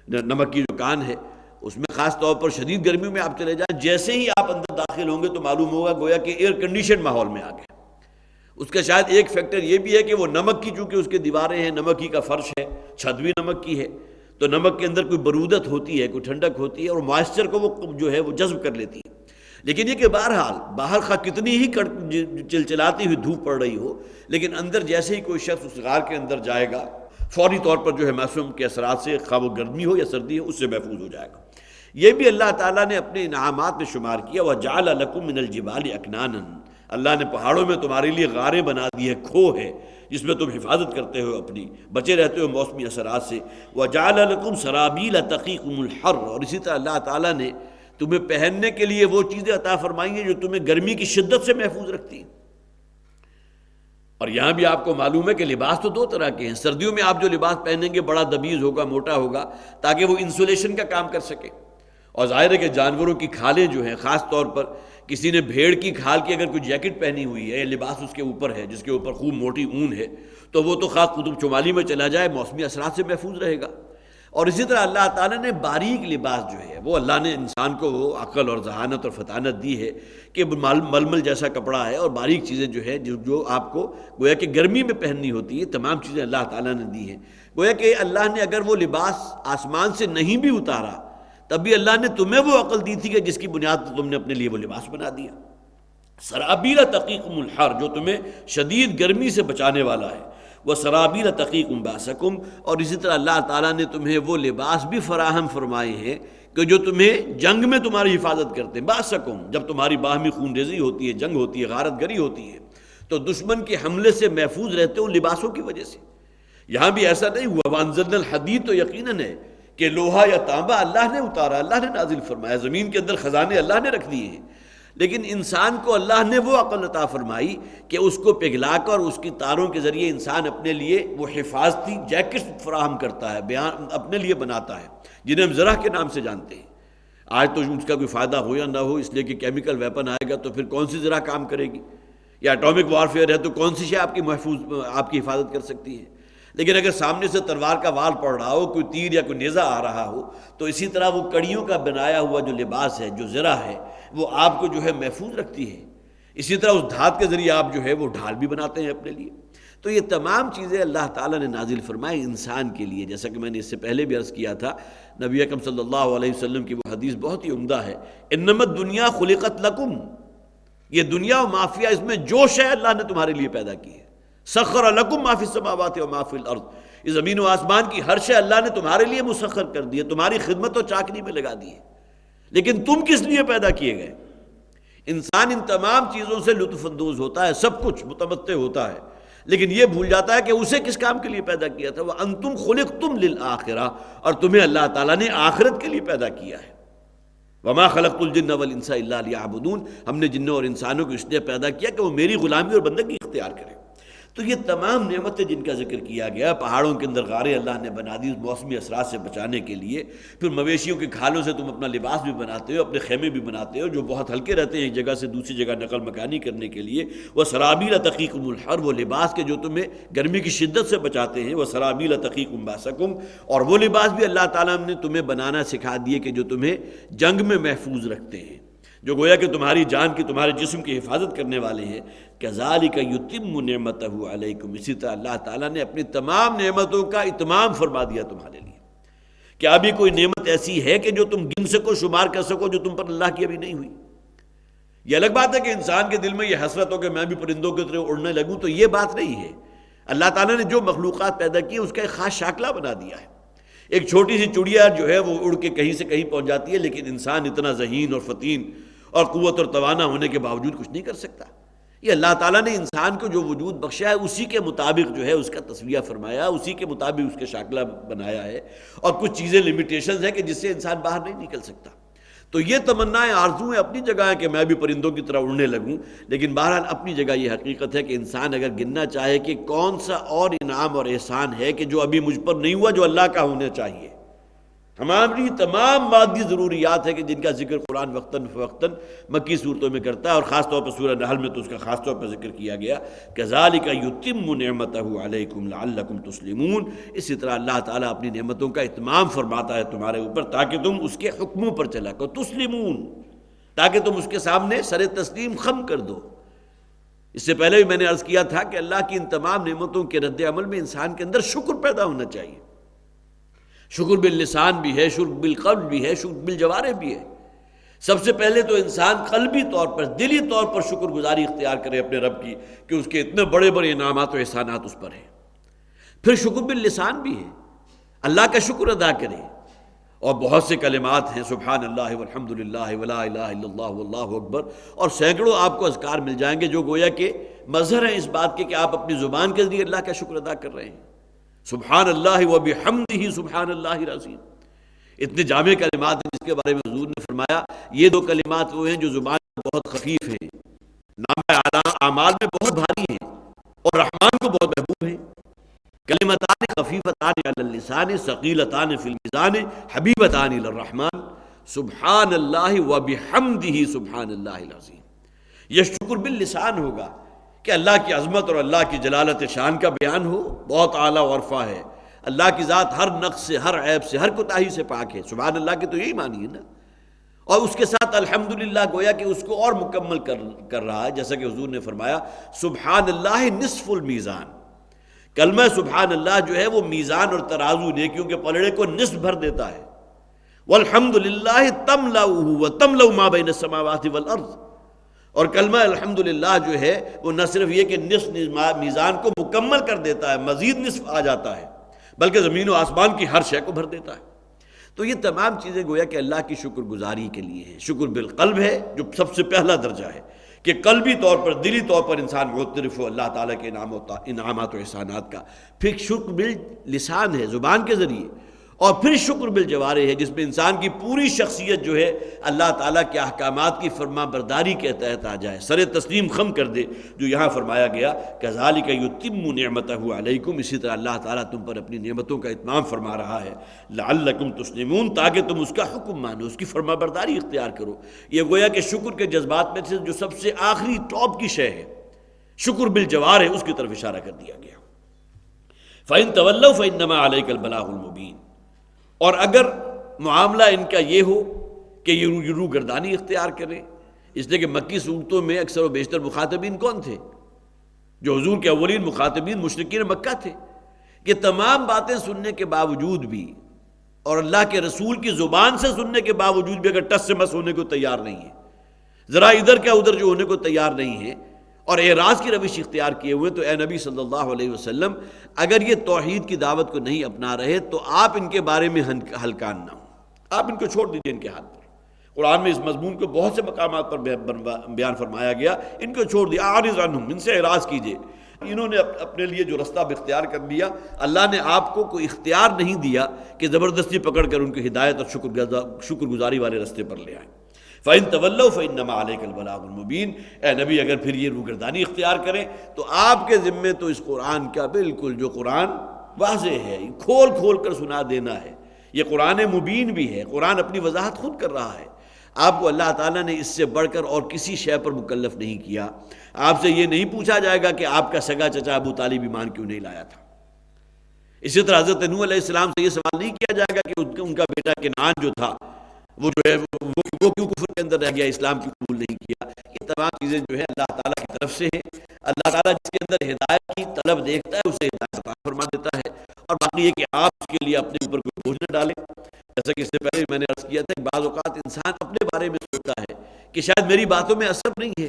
نمک کی جو کان ہے، اس میں خاص طور پر شدید گرمیوں میں آپ چلے جائیں، جیسے ہی آپ اندر داخل ہوں گے تو معلوم ہوگا گویا کہ ایئر کنڈیشن ماحول میں آ گئے. اس کا شاید ایک فیکٹر یہ بھی ہے کہ وہ نمک کی، چونکہ اس کے دیواریں ہیں، نمک ہی کا فرش ہے، چھت بھی نمک کی ہے، تو نمک کے اندر کوئی برودت ہوتی ہے، کوئی ٹھنڈک ہوتی ہے، اور موائسچر کو وہ جو ہے وہ جذب کر لیتی ہے. لیکن یہ کہ بہرحال باہر خواہ کتنی ہی چلچلاتی ہوئی دھوپ پڑ رہی ہو، لیکن اندر جیسے ہی کوئی شخص اس غار کے اندر جائے گا فوری طور پر جو ہے موسم کے اثرات سے، خواہ وہ گرمی ہو یا سردی ہو، اس سے محفوظ ہو جائے گا. یہ بھی اللہ تعالیٰ نے اپنے انعامات میں شمار کیا. وَجَعَلَ لَكُم مِّنَ الْجِبَالِ أَكْنَانًا. اللہ نے پہاڑوں میں تمہارے لیے غاریں بنا دی ہے، کھو ہے جس میں تم حفاظت کرتے ہو، اپنی بچے رہتے ہو موسمی اثرات سے۔ وَجَعَلَ لَكُمْ سَرَابِيلَ تَقِيكُمُ الْحَرَّ، اور اسی طرح اللہ تعالیٰ نے تمہیں پہننے کے لیے وہ چیزیں عطا فرمائی ہیں جو تمہیں گرمی کی شدت سے محفوظ رکھتی ہیں۔ اور یہاں بھی آپ کو معلوم ہے کہ لباس تو دو طرح کے ہیں۔ سردیوں میں آپ جو لباس پہنیں گے بڑا دبیز ہوگا، موٹا ہوگا، تاکہ وہ انسولیشن کا کام کر سکے۔ اور ظاہر ہے کہ جانوروں کی کھالیں جو ہیں، خاص طور پر کسی نے بھیڑ کی کھال کی اگر کوئی جیکٹ پہنی ہوئی ہے یا لباس اس کے اوپر ہے جس کے اوپر خوب موٹی اون ہے، تو وہ تو خاص قطب شمالی میں چلا جائے موسمی اثرات سے محفوظ رہے گا۔ اور اسی طرح اللہ تعالیٰ نے باریک لباس جو ہے وہ اللہ نے انسان کو وہ عقل اور ذہانت اور فطانت دی ہے کہ ململ جیسا کپڑا ہے اور باریک چیزیں جو ہے جو آپ کو گویا کہ گرمی میں پہننی ہوتی ہے، تمام چیزیں اللہ تعالیٰ نے دی ہیں۔ گویا کہ اللہ نے اگر وہ لباس آسمان سے نہیں بھی اتارا تب بھی اللہ نے تمہیں وہ عقل دی تھی کہ جس کی بنیاد پر تم نے اپنے لیے وہ لباس بنا دیا۔ سرابیل تقیکم الحر، جو تمہیں شدید گرمی سے بچانے والا ہے، وہ سرابیل تقیکم باسکم، اور اسی طرح اللہ تعالیٰ نے تمہیں وہ لباس بھی فراہم فرمائے ہیں کہ جو تمہیں جنگ میں تمہاری حفاظت کرتے ہیں۔ باسکم، جب تمہاری باہمی خون ریزی ہوتی ہے، جنگ ہوتی ہے، غارت گری ہوتی ہے، تو دشمن کے حملے سے محفوظ رہتے ہو لباسوں کی وجہ سے۔ یہاں بھی ایسا نہیں ہوا، وانزلنا الحدید تو یقیناً ہے کہ لوہا یا تانبا اللہ نے اتارا، اللہ نے نازل فرمایا، زمین کے اندر خزانے اللہ نے رکھ دیے ہیں، لیکن انسان کو اللہ نے وہ عقل عطا فرمائی کہ اس کو پگھلا کر اس کی تاروں کے ذریعے انسان اپنے لیے وہ حفاظتی جیکٹ فراہم کرتا ہے، اپنے لیے بناتا ہے، جنہیں ہم زرہ کے نام سے جانتے ہیں۔ آج تو اس کا کوئی فائدہ ہو یا نہ ہو، اس لیے کہ کیمیکل ویپن آئے گا تو پھر کون سی زرہ کام کرے گی، یا اٹامک وارفیئر ہے تو کون سی شے آپ کی حفاظت کر سکتی ہے۔ لیکن اگر سامنے سے تلوار کا وال پڑ رہا ہو، کوئی تیر یا کوئی نیزہ آ رہا ہو، تو اسی طرح وہ کڑیوں کا بنایا ہوا جو لباس ہے، جو زرہ ہے، وہ آپ کو جو ہے محفوظ رکھتی ہے۔ اسی طرح اس دھات کے ذریعے آپ جو ہے وہ ڈھال بھی بناتے ہیں اپنے لیے۔ تو یہ تمام چیزیں اللہ تعالیٰ نے نازل فرمائے انسان کے لیے، جیسا کہ میں نے اس سے پہلے بھی عرض کیا تھا، نبی اکرم صلی اللہ علیہ وسلم کی وہ حدیث بہت ہی عمدہ ہے، انما الدنیا خلقت لکم، یہ دنیا و مافیا، اس میں جو شے اللہ نے تمہارے لیے پیدا کی ہے، سخر لکم ما فی السماوات و ما فی الارض، یہ زمین و آسمان کی ہر شے اللہ نے تمہارے لیے مسخر کر دی ہے، تمہاری خدمت و چاکری میں لگا دی ہے، لیکن تم کس لیے پیدا کیے گئے؟ انسان ان تمام چیزوں سے لطف اندوز ہوتا ہے، سب کچھ متمتع ہوتا ہے، لیکن یہ بھول جاتا ہے کہ اسے کس کام کے لیے پیدا کیا تھا۔ وَأَنْتُمْ خُلِقْتُمْ لِلْآخِرَةِ، اور تمہیں اللہ تعالیٰ نے آخرت کے لیے پیدا کیا ہے۔ وَمَا خَلَقْتُ الْجِنَّ وَالْإِنسَ إِلَّا لِيَعْبُدُونَ، ہم نے جنوں اور انسانوں کو اس لیے پیدا کیا کہ وہ میری غلامی اور بندگی اختیار کریں۔ تو یہ تمام نعمتیں جن کا ذکر کیا گیا، پہاڑوں کے اندر غاریں اللہ نے بنا دی موسمی اثرات سے بچانے کے لیے، پھر مویشیوں کے کھالوں سے تم اپنا لباس بھی بناتے ہو، اپنے خیمے بھی بناتے ہو جو بہت ہلکے رہتے ہیں ایک جگہ سے دوسری جگہ نقل مکانی کرنے کے لیے۔ وہ سرابیل تقیکم الحر، وہ لباس کے جو تمہیں گرمی کی شدت سے بچاتے ہیں، وہ سرابیل تقیکم باسکم، اور وہ لباس بھی اللہ تعالیٰ نے تمہیں بنانا سکھا دیے کہ جو تمہیں جنگ میں محفوظ رکھتے ہیں، جو گویا کہ تمہاری جان کی، تمہارے جسم کی حفاظت کرنے والے ہیں۔ کذالک یتم نعمتہ علیکم، اسی طرح اللہ تعالیٰ نے اپنی تمام نعمتوں کا اتمام فرما دیا تمہارے لیے۔ کیا ابھی کوئی نعمت ایسی ہے کہ جو تم گن سکو، شمار کر سکو، جو تم پر اللہ کی ابھی نہیں ہوئی؟ یہ الگ بات ہے کہ انسان کے دل میں یہ حسرت ہو کہ میں بھی پرندوں کی طرح اڑنے لگوں، تو یہ بات نہیں ہے۔ اللہ تعالیٰ نے جو مخلوقات پیدا کی اس کا ایک خاص شاکلہ بنا دیا ہے۔ ایک چھوٹی سی چڑیا جو ہے وہ اڑ کے کہیں سے کہیں پہنچ جاتی ہے، لیکن انسان اتنا ذہین اور فطین اور قوت اور توانا ہونے کے باوجود کچھ نہیں کر سکتا۔ یہ اللہ تعالیٰ نے انسان کو جو وجود بخشا ہے اسی کے مطابق جو ہے اس کا تصویہ فرمایا، اسی کے مطابق اس کے شاکلہ بنایا ہے، اور کچھ چیزیں لیمیٹیشنز ہیں کہ جس سے انسان باہر نہیں نکل سکتا۔ تو یہ تمنائیں، آرزویں اپنی جگہ ہیں کہ میں بھی پرندوں کی طرح اڑنے لگوں، لیکن بہرحال اپنی جگہ یہ حقیقت ہے کہ انسان اگر گننا چاہے کہ کون سا اور انعام اور احسان ہے کہ جو ابھی مجھ پر نہیں ہوا، جو اللہ کا ہونا چاہیے، ہماری تمام مادی ضروریات ہے کہ جن کا ذکر قرآن وقتاً فوقتاً مکی صورتوں میں کرتا ہے، اور خاص طور پر سورہ نحل میں تو اس کا خاص طور پر ذکر کیا گیا، کذالک یتم نعمتہ علیکم لعلکم تسلمون، اسی طرح اللہ تعالیٰ اپنی نعمتوں کا اتمام فرماتا ہے تمہارے اوپر تاکہ تم اس کے حکموں پر چلا کرو، تسلمون، تاکہ تم اس کے سامنے سر تسلیم خم کر دو۔ اس سے پہلے بھی میں نے عرض کیا تھا کہ اللہ کی ان تمام نعمتوں کے رد عمل میں انسان کے اندر شکر پیدا ہونا چاہیے۔ شکر باللسان بھی ہے، شکر بالقلب بھی ہے، شکر بالجوارح بھی ہے۔ سب سے پہلے تو انسان قلبی طور پر، دلی طور پر شکر گزاری اختیار کرے اپنے رب کی کہ اس کے اتنے بڑے بڑے انعامات و احسانات اس پر ہیں۔ پھر شکر باللسان بھی ہے، اللہ کا شکر ادا کرے، اور بہت سے کلمات ہیں، سبحان اللہ والحمد للہ ولا الہ الا اللہ واللہ اکبر، اور سینکڑوں آپ کو اذکار مل جائیں گے جو گویا کہ مظہر ہیں اس بات کے کہ آپ اپنی زبان کے ذریعے اللہ کا شکر ادا کر رہے ہیں۔ سبحان اللہ وبحمدہ سبحان اللہ العظیم، اتنے جامع کلمات ہیں جس کے بارے میں حضور نے فرمایا یہ دو کلمات وہ ہیں جو زبان میں بہت خفیف ہیں، نام اعمال میں بہت بھاری ہیں اور رحمان کو بہت محبوب ہیں۔ کلمتان خفیفتان علی اللسان ثقیلتان فی المیزان حبیبتان الی الرحمن سبحان اللہ وبحمدہ سبحان اللہ العظیم۔ یہ شکر باللسان ہوگا کہ اللہ کی عظمت اور اللہ کی جلالت شان کا بیان ہو، بہت اعلیٰ و عرفہ ہے، اللہ کی ذات ہر نقص سے، ہر عیب سے، ہر کوتاہی سے پاک ہے۔ سبحان اللہ کے تو یہی معنی ہے نا، اور اس کے ساتھ الحمدللہ گویا کہ اس کو اور مکمل کر رہا ہے، جیسا کہ حضور نے فرمایا سبحان اللہ نصف المیزان، کلمہ سبحان اللہ جو ہے وہ میزان اور ترازو نیکیوں کے پلڑے کو نصف بھر دیتا ہے۔ والحمدللہ تملأہ وتملأ ما بین السماوات والارض، اور کلمہ الحمدللہ جو ہے وہ نہ صرف یہ کہ نصف میزان کو مکمل کر دیتا ہے، مزید نصف آ جاتا ہے، بلکہ زمین و آسمان کی ہر شے کو بھر دیتا ہے۔ تو یہ تمام چیزیں گویا کہ اللہ کی شکر گزاری کے لیے ہیں۔ شکر بالقلب ہے جو سب سے پہلا درجہ ہے کہ قلبی طور پر، دلی طور پر انسان معترف ہو اللہ تعالیٰ کے انعامات و احسانات کا۔ پھر شکر باللسان ہے، زبان کے ذریعے، اور پھر شکر بالجوارح ہے جس میں انسان کی پوری شخصیت جو ہے اللہ تعالیٰ کے احکامات کی فرما برداری کے تحت آ جائے، سر تسلیم خم کر دے، جو یہاں فرمایا گیا کذالک یتم نعمتہ علیکم، اسی طرح اللہ تعالیٰ تم پر اپنی نعمتوں کا اتمام فرما رہا ہے، لعلکم تسلمون، تاکہ تم اس کا حکم مانو، اس کی فرما برداری اختیار کرو۔ یہ گویا کہ شکر کے جذبات میں سے جو سب سے آخری ٹاپ کی شے ہے، شکر بالجوارح، اس کی طرف اشارہ کر دیا گیا۔ فَإِن تَوَلَّوْا فَإِنَّمَا عَلَيْكَ الْبَلَاغُ الْمُبِينُ، اور اگر معاملہ ان کا یہ ہو کہ یہ روح گردانی اختیار کریں، اس لیے کہ مکی صورتوں میں اکثر و بیشتر مخاطبین کون تھے؟ جو حضور کے اولین مخاطبین مشرکین مکہ تھے، کہ تمام باتیں سننے کے باوجود بھی اور اللہ کے رسول کی زبان سے سننے کے باوجود بھی اگر ٹس سے مس ہونے کو تیار نہیں ہے، ذرا ادھر کا ادھر جو ہونے کو تیار نہیں ہے اور اعراض کی روش اختیار کیے ہوئے، تو اے نبی صلی اللہ علیہ وسلم اگر یہ توحید کی دعوت کو نہیں اپنا رہے تو آپ ان کے بارے میں ہلکان نہ ہوں، آپ ان کو چھوڑ دیجئے ان کے ہاتھ پر۔ قرآن میں اس مضمون کو بہت سے مقامات پر بیان فرمایا گیا، ان کو چھوڑ دیا، اعرض عنہم، ان سے اعراض کیجئے۔ انہوں نے اپنے لیے جو رستہ اختیار کر لیا، اللہ نے آپ کو کوئی اختیار نہیں دیا کہ زبردستی پکڑ کر ان کی ہدایت اور شکر گزاری والے رستے پر لے آئیں۔ فَإِن تَوَلَّوْا فَإِنَّمَا عَلَيْكَ الْبَلَاغُ الْمُبِينُ، اے نبی اگر پھر یہ روگردانی اختیار کریں تو آپ کے ذمے تو اس قرآن کا بالکل، جو قرآن واضح ہے، کھول کھول کر سنا دینا ہے۔ یہ قرآن مبین بھی ہے، قرآن اپنی وضاحت خود کر رہا ہے۔ آپ کو اللہ تعالیٰ نے اس سے بڑھ کر اور کسی شے پر مکلف نہیں کیا۔ آپ سے یہ نہیں پوچھا جائے گا کہ آپ کا سگا چچا ابو طالب ایمان کیوں نہیں لایا تھا۔ اسی طرح حضرت نوح علیہ السلام سے یہ سوال نہیں کیا جائے گا کہ ان کا بیٹا کنعان جو تھا وہ جو ہے وہ کیوں کفر کے اندر رہ گیا، اسلام کیوں قبول نہیں کیا۔ یہ تمام چیزیں جو ہے اللہ تعالیٰ کی طرف سے ہیں۔ اللہ تعالیٰ جس کے اندر ہدایت کی طلب دیکھتا ہے اسے ہدایت عطا فرما دیتا ہے، اور باقی یہ کہ آپ اس کے لیے اپنے اوپر کوئی بوجھ نہ ڈالیں۔ جیسا کہ اس سے پہلے میں نے عرض کیا تھا کہ بعض اوقات انسان اپنے بارے میں سوچتا ہے کہ شاید میری باتوں میں اثر نہیں ہے،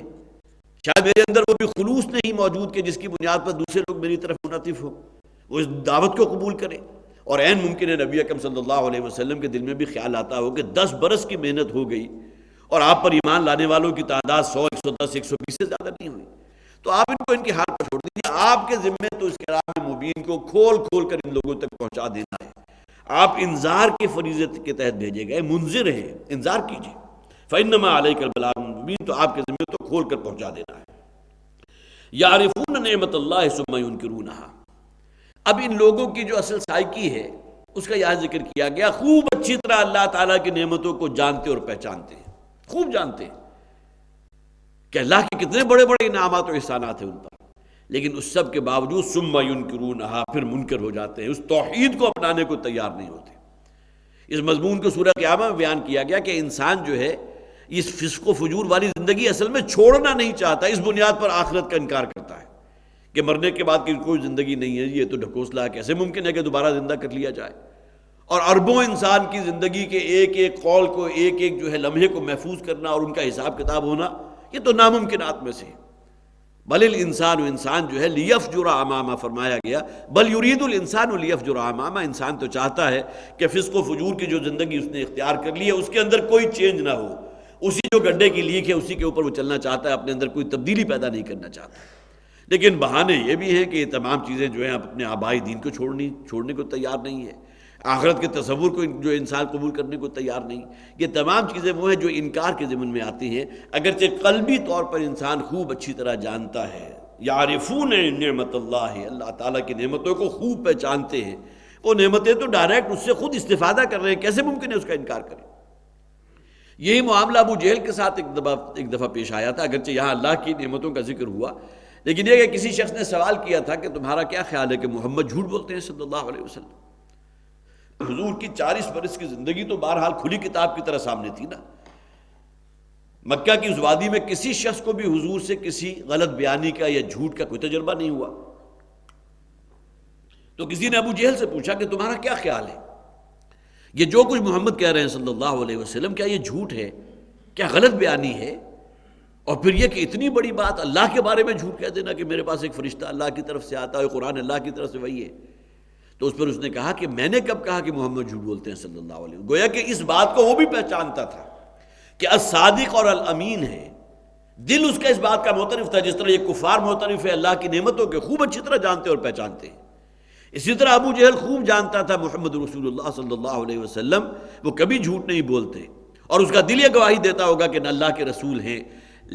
شاید میرے اندر وہ بھی خلوص نہیں موجود کہ جس کی بنیاد پر دوسرے لوگ میری طرف منعطف ہو، وہ اس دعوت کو قبول کریں۔ اور عین ممکن ہے نبی اکرم صلی اللہ علیہ وسلم کے دل میں بھی خیال آتا ہو کہ 10 برس کی محنت ہو گئی اور آپ پر ایمان لانے والوں کی تعداد 100، 110، 120 سے زیادہ نہیں ہوئی، تو آپ ان کو ان کے حال پر چھوڑ دیجیے۔ آپ کے ذمے تو اس کلام مبین کو کھول کھول کر ان لوگوں تک پہنچا دینا ہے۔ آپ انذار کے فریضے کے تحت بھیجے گئے، منذر ہیں، انذار کیجیے۔ فَإِنَّمَا عَلَيْكَ الْبَلَاغُ الْمُبِينُ، تو آپ کے ذمے تو کھول کر پہنچا دینا ہے۔ يَعْرِفُونَ نِعْمَتَ اللَّهِ ثُمَّ يُنْكِرُونَهَا، اب ان لوگوں کی جو اصل سائیکی ہے اس کا یہاں ذکر کیا گیا۔ خوب اچھی طرح اللہ تعالیٰ کی نعمتوں کو جانتے اور پہچانتے ہیں، خوب جانتے ہیں کہ اللہ کے کتنے بڑے بڑے انعامات و احسانات ہیں ان پر، لیکن اس سب کے باوجود ثم ینکرونہا، پھر منکر ہو جاتے ہیں، اس توحید کو اپنانے کو تیار نہیں ہوتے۔ اس مضمون کو سورہ قیامہ میں بیان کیا گیا کہ انسان جو ہے اس فسق و فجور والی زندگی اصل میں چھوڑنا نہیں چاہتا، اس بنیاد پر آخرت کا انکار کرتا ہے کہ مرنے کے بعد کی کوئی زندگی نہیں ہے، یہ تو ڈھکوسلا ہے، کیسے ممکن ہے کہ دوبارہ زندہ کر لیا جائے۔ اور اربوں انسان کی زندگی کے ایک ایک قول کو، ایک ایک جو ہے لمحے کو محفوظ کرنا اور ان کا حساب کتاب ہونا، یہ تو ناممکنات میں سے ہے۔ بل الانسان، انسان جو ہے لیفجر امامہ فرمایا گیا، بل یرید الانسان لیفجر امامہ، انسان تو چاہتا ہے کہ فسق و فجور کی جو زندگی اس نے اختیار کر لی ہے اس کے اندر کوئی چینج نہ ہو، اسی جو گڈھے کی لیک ہے اسی کے اوپر وہ چلنا چاہتا ہے، اپنے اندر کوئی تبدیلی پیدا نہیں کرنا چاہتا۔ لیکن بہانے یہ بھی ہیں کہ یہ تمام چیزیں جو ہیں اپنے آبائی دین کو چھوڑنے کو تیار نہیں ہے، آخرت کے تصور کو جو انسان قبول کرنے کو تیار نہیں۔ یہ تمام چیزیں وہ ہیں جو انکار کے ضمن میں آتی ہیں، اگرچہ قلبی طور پر انسان خوب اچھی طرح جانتا ہے۔ یعرفون نعمت اللہ، اللہ تعالیٰ کی نعمتوں کو خوب پہچانتے ہیں، وہ نعمتیں تو ڈائریکٹ اس سے خود استفادہ کر رہے ہیں، کیسے ممکن ہے اس کا انکار کریں؟ یہی معاملہ ابو جہل کے ساتھ ایک دفعہ پیش آیا تھا، اگرچہ یہاں اللہ کی نعمتوں کا ذکر ہوا، لیکن یہ کہ کسی شخص نے سوال کیا تھا کہ تمہارا کیا خیال ہے کہ محمد جھوٹ بولتے ہیں صلی اللہ علیہ وسلم؟ حضور کی 40 برس کی زندگی تو بہرحال کھلی کتاب کی طرح سامنے تھی نا۔ مکہ کی اس وادی میں کسی شخص کو بھی حضور سے کسی غلط بیانی کا یا جھوٹ کا کوئی تجربہ نہیں ہوا۔ تو کسی نے ابو جہل سے پوچھا کہ تمہارا کیا خیال ہے، یہ جو کچھ محمد کہہ رہے ہیں صلی اللہ علیہ وسلم، کیا یہ جھوٹ ہے، کیا غلط بیانی ہے؟ اور پھر یہ کہ اتنی بڑی بات اللہ کے بارے میں جھوٹ کہہ دینا کہ میرے پاس ایک فرشتہ اللہ کی طرف سے آتا ہے، قرآن اللہ کی طرف سے وہی ہے۔ تو اس پر اس نے کہا کہ میں نے کب کہا کہ محمد جھوٹ بولتے ہیں صلی اللہ علیہ وسلم؟ گویا کہ اس بات کو وہ بھی پہچانتا تھا کہ الصادق اور الامین ہے، دل اس کا اس بات کا معترف تھا، جس طرح یہ کفار معترف ہے اللہ کی نعمتوں کے، خوب اچھی طرح جانتے اور پہچانتے ہیں۔ اسی طرح ابو جہل خوب جانتا تھا محمد رسول اللہ صلی اللہ علیہ وسلم وہ کبھی جھوٹ نہیں بولتے، اور اس کا دل یہ گواہی دیتا ہوگا کہ اللہ کے رسول ہیں،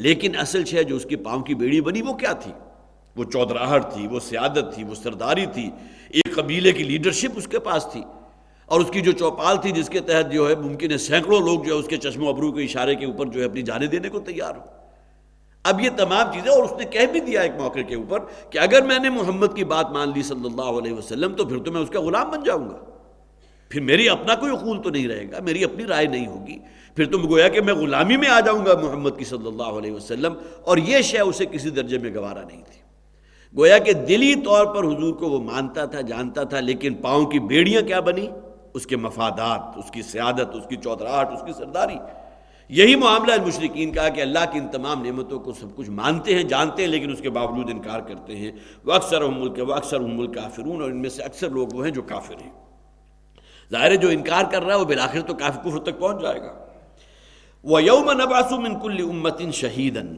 لیکن اصل شے جو اس کی پاؤں کی بیڑی بنی وہ کیا تھی؟ وہ چودراہٹ تھی، وہ سیادت تھی، وہ سرداری تھی، ایک قبیلے کی لیڈرشپ اس کے پاس تھی، اور اس کی جو چوپال تھی جس کے تحت جو ہے ممکن ہے سینکڑوں لوگ جو ہے اس کے چشم و ابرو کے اشارے کے اوپر جو ہے اپنی جانیں دینے کو تیار ہو۔ اب یہ تمام چیزیں، اور اس نے کہہ بھی دیا ایک موقع کے اوپر کہ اگر میں نے محمد کی بات مان لی صلی اللہ علیہ وسلم تو پھر تو میں اس کا غلام بن جاؤں گا، پھر میری اپنا کوئی عقول تو نہیں رہے گا، میری اپنی رائے نہیں ہوگی، پھر تو گویا کہ میں غلامی میں آ جاؤں گا محمد کی صلی اللہ علیہ وسلم۔ اور یہ شے اسے کسی درجے میں گوارا نہیں تھی، گویا کہ دلی طور پر حضور کو وہ مانتا تھا، جانتا تھا، لیکن پاؤں کی بیڑیاں کیا بنی؟ اس کے مفادات، اس کی سیادت، اس کی چودراہٹ، اس کی سرداری۔ یہی معاملہ مشرکین کا کہ اللہ کی ان تمام نعمتوں کو سب کچھ مانتے ہیں، جانتے ہیں، لیکن اس کے باوجود انکار کرتے ہیں۔ وَأَكْثَرُهُمُ الْكَافِرُونَ، اور ان میں سے اکثر لوگ وہ ہیں جو کافر ہیں۔ ظاہر ہے جو انکار کر رہا ہے وہ بالآخر تو کفر تک پہنچ جائے گا۔ وَيَوْمَ نَبْعَثُ مِنْ كُلِّ أُمَّةٍ شَهِيدًا،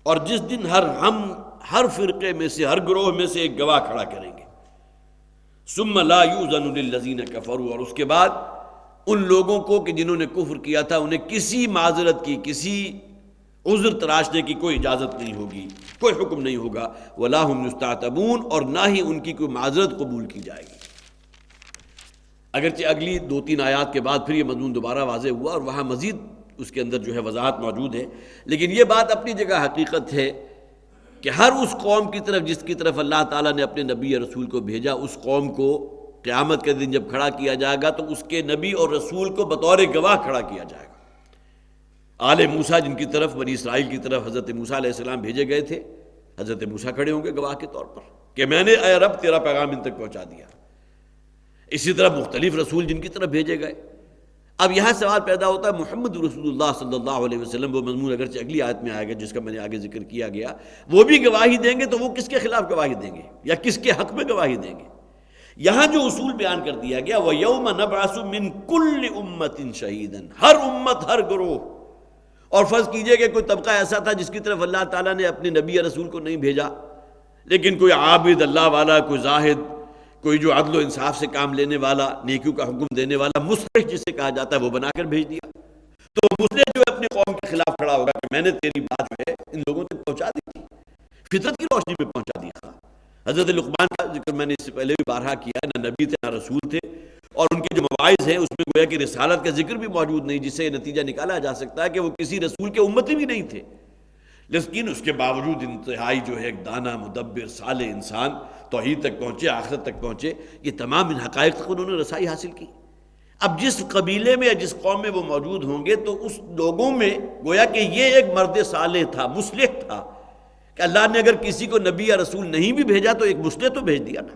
اور جس دن ہر فرقے میں سے، ہر گروہ میں سے ایک گواہ کھڑا کریں گے۔ ثُمَّ لَا يُؤْذَنُ لِلَّذِينَ كَفَرُوا، اور اس کے بعد ان لوگوں کو کہ جنہوں نے کفر کیا تھا انہیں کسی معذرت کی، کسی عذر تراشنے کی کوئی اجازت نہیں ہوگی، کوئی حکم نہیں ہوگا۔ وَلَا هُمْ يُسْتَعْتَبُونَ، اور نہ ہی ان کی کوئی معذرت قبول کی جائے گی۔ اگرچہ اگلی 2-3 آیات کے بعد پھر یہ مضمون دوبارہ واضح ہوا، اور وہاں مزید اس کے اندر جو ہے وضاحت موجود ہے، لیکن یہ بات اپنی جگہ حقیقت ہے کہ ہر اس قوم کی طرف جس کی طرف اللہ تعالیٰ نے اپنے نبی یا رسول کو بھیجا، اس قوم کو قیامت کے دن جب کھڑا کیا جائے گا تو اس کے نبی اور رسول کو بطور گواہ کھڑا کیا جائے گا۔ آل موسیٰ جن کی طرف، بنی اسرائیل کی طرف حضرت موسیٰ علیہ السلام بھیجے گئے تھے، حضرت موسیٰ کھڑے ہوں گے گواہ کے طور پر کہ میں نے اے رب تیرا پیغام ان تک پہنچا دیا۔ اسی طرح مختلف رسول جن کی طرف بھیجے گئے۔ اب یہاں سوال پیدا ہوتا ہے محمد رسول اللہ صلی اللہ علیہ وسلم، وہ مضمون اگرچہ اگلی آیت میں آئے گا جس کا میں نے آگے ذکر کیا گیا، وہ بھی گواہی دیں گے، تو وہ کس کے خلاف گواہی دیں گے یا کس کے حق میں گواہی دیں گے؟ یہاں جو اصول بیان کر دیا گیا وَيَوْمَ نَبْعَثُ مِنْ كُلِّ أُمَّةٍ شَهِيدًا، ہر امت، ہر گروہ۔ اور فرض کیجئے کہ کوئی طبقہ ایسا تھا جس کی طرف اللہ تعالیٰ نے اپنے نبی یا رسول کو نہیں بھیجا، لیکن کوئی عابد اللہ والا، کوئی زاہد، کوئی جو عدل و انصاف سے کام لینے والا، نیکیوں کا حکم دینے والا، مصلح جسے کہا جاتا ہے، وہ بنا کر بھیج دیا، تو مصلح جو ہے اپنی قوم کے خلاف کھڑا ہوگا کہ میں نے تیری بات جو ہے ان لوگوں تک پہنچا دی تھی، فطرت کی روشنی میں پہنچا دی تھا۔ حضرت لقمان کا ذکر میں نے اس سے پہلے بھی بارہا کیا ہے، نہ نبی تھے نہ رسول تھے، اور ان کے جو مواعظ ہیں اس میں گویا کہ رسالت کا ذکر بھی موجود نہیں، جس سے یہ نتیجہ نکالا جا سکتا ہے کہ وہ کسی رسول کے امتی بھی نہیں تھے، لیکن اس کے باوجود انتہائی جو ہے ایک دانا، مدبر، صالح انسان توحید تک پہنچے، آخرت تک پہنچے۔ یہ تمام ان حقائق تک انہوں نے رسائی حاصل کی۔ اب جس قبیلے میں یا جس قوم میں وہ موجود ہوں گے تو اس لوگوں میں گویا کہ یہ ایک مرد صالح تھا، مصلح تھا، کہ اللہ نے اگر کسی کو نبی یا رسول نہیں بھی بھیجا تو ایک مصلح تو بھیج دیا نا۔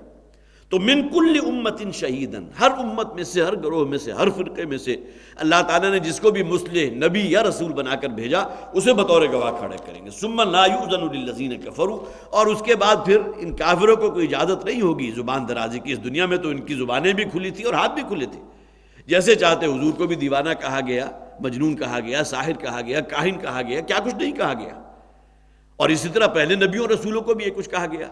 تو من کل امت شہیدن، ہر امت میں سے، ہر گروہ میں سے، ہر فرقے میں سے اللہ تعالیٰ نے جس کو بھی مصلح نبی یا رسول بنا کر بھیجا اسے بطور گواہ کھڑا کریں گے۔ ثم لا یؤذن للذین کفروا، اور اس کے بعد پھر ان کافروں کو کوئی اجازت نہیں ہوگی زبان درازی کی۔ اس دنیا میں تو ان کی زبانیں بھی کھلی تھی اور ہاتھ بھی کھلے تھے، جیسے چاہتے حضور کو بھی دیوانہ کہا گیا، مجنون کہا گیا، ساحر کہا گیا، کاہن کہا گیا، کیا کچھ نہیں کہا گیا۔ اور اسی طرح پہلے نبیوں اور رسولوں کو بھی یہ کچھ کہا گیا،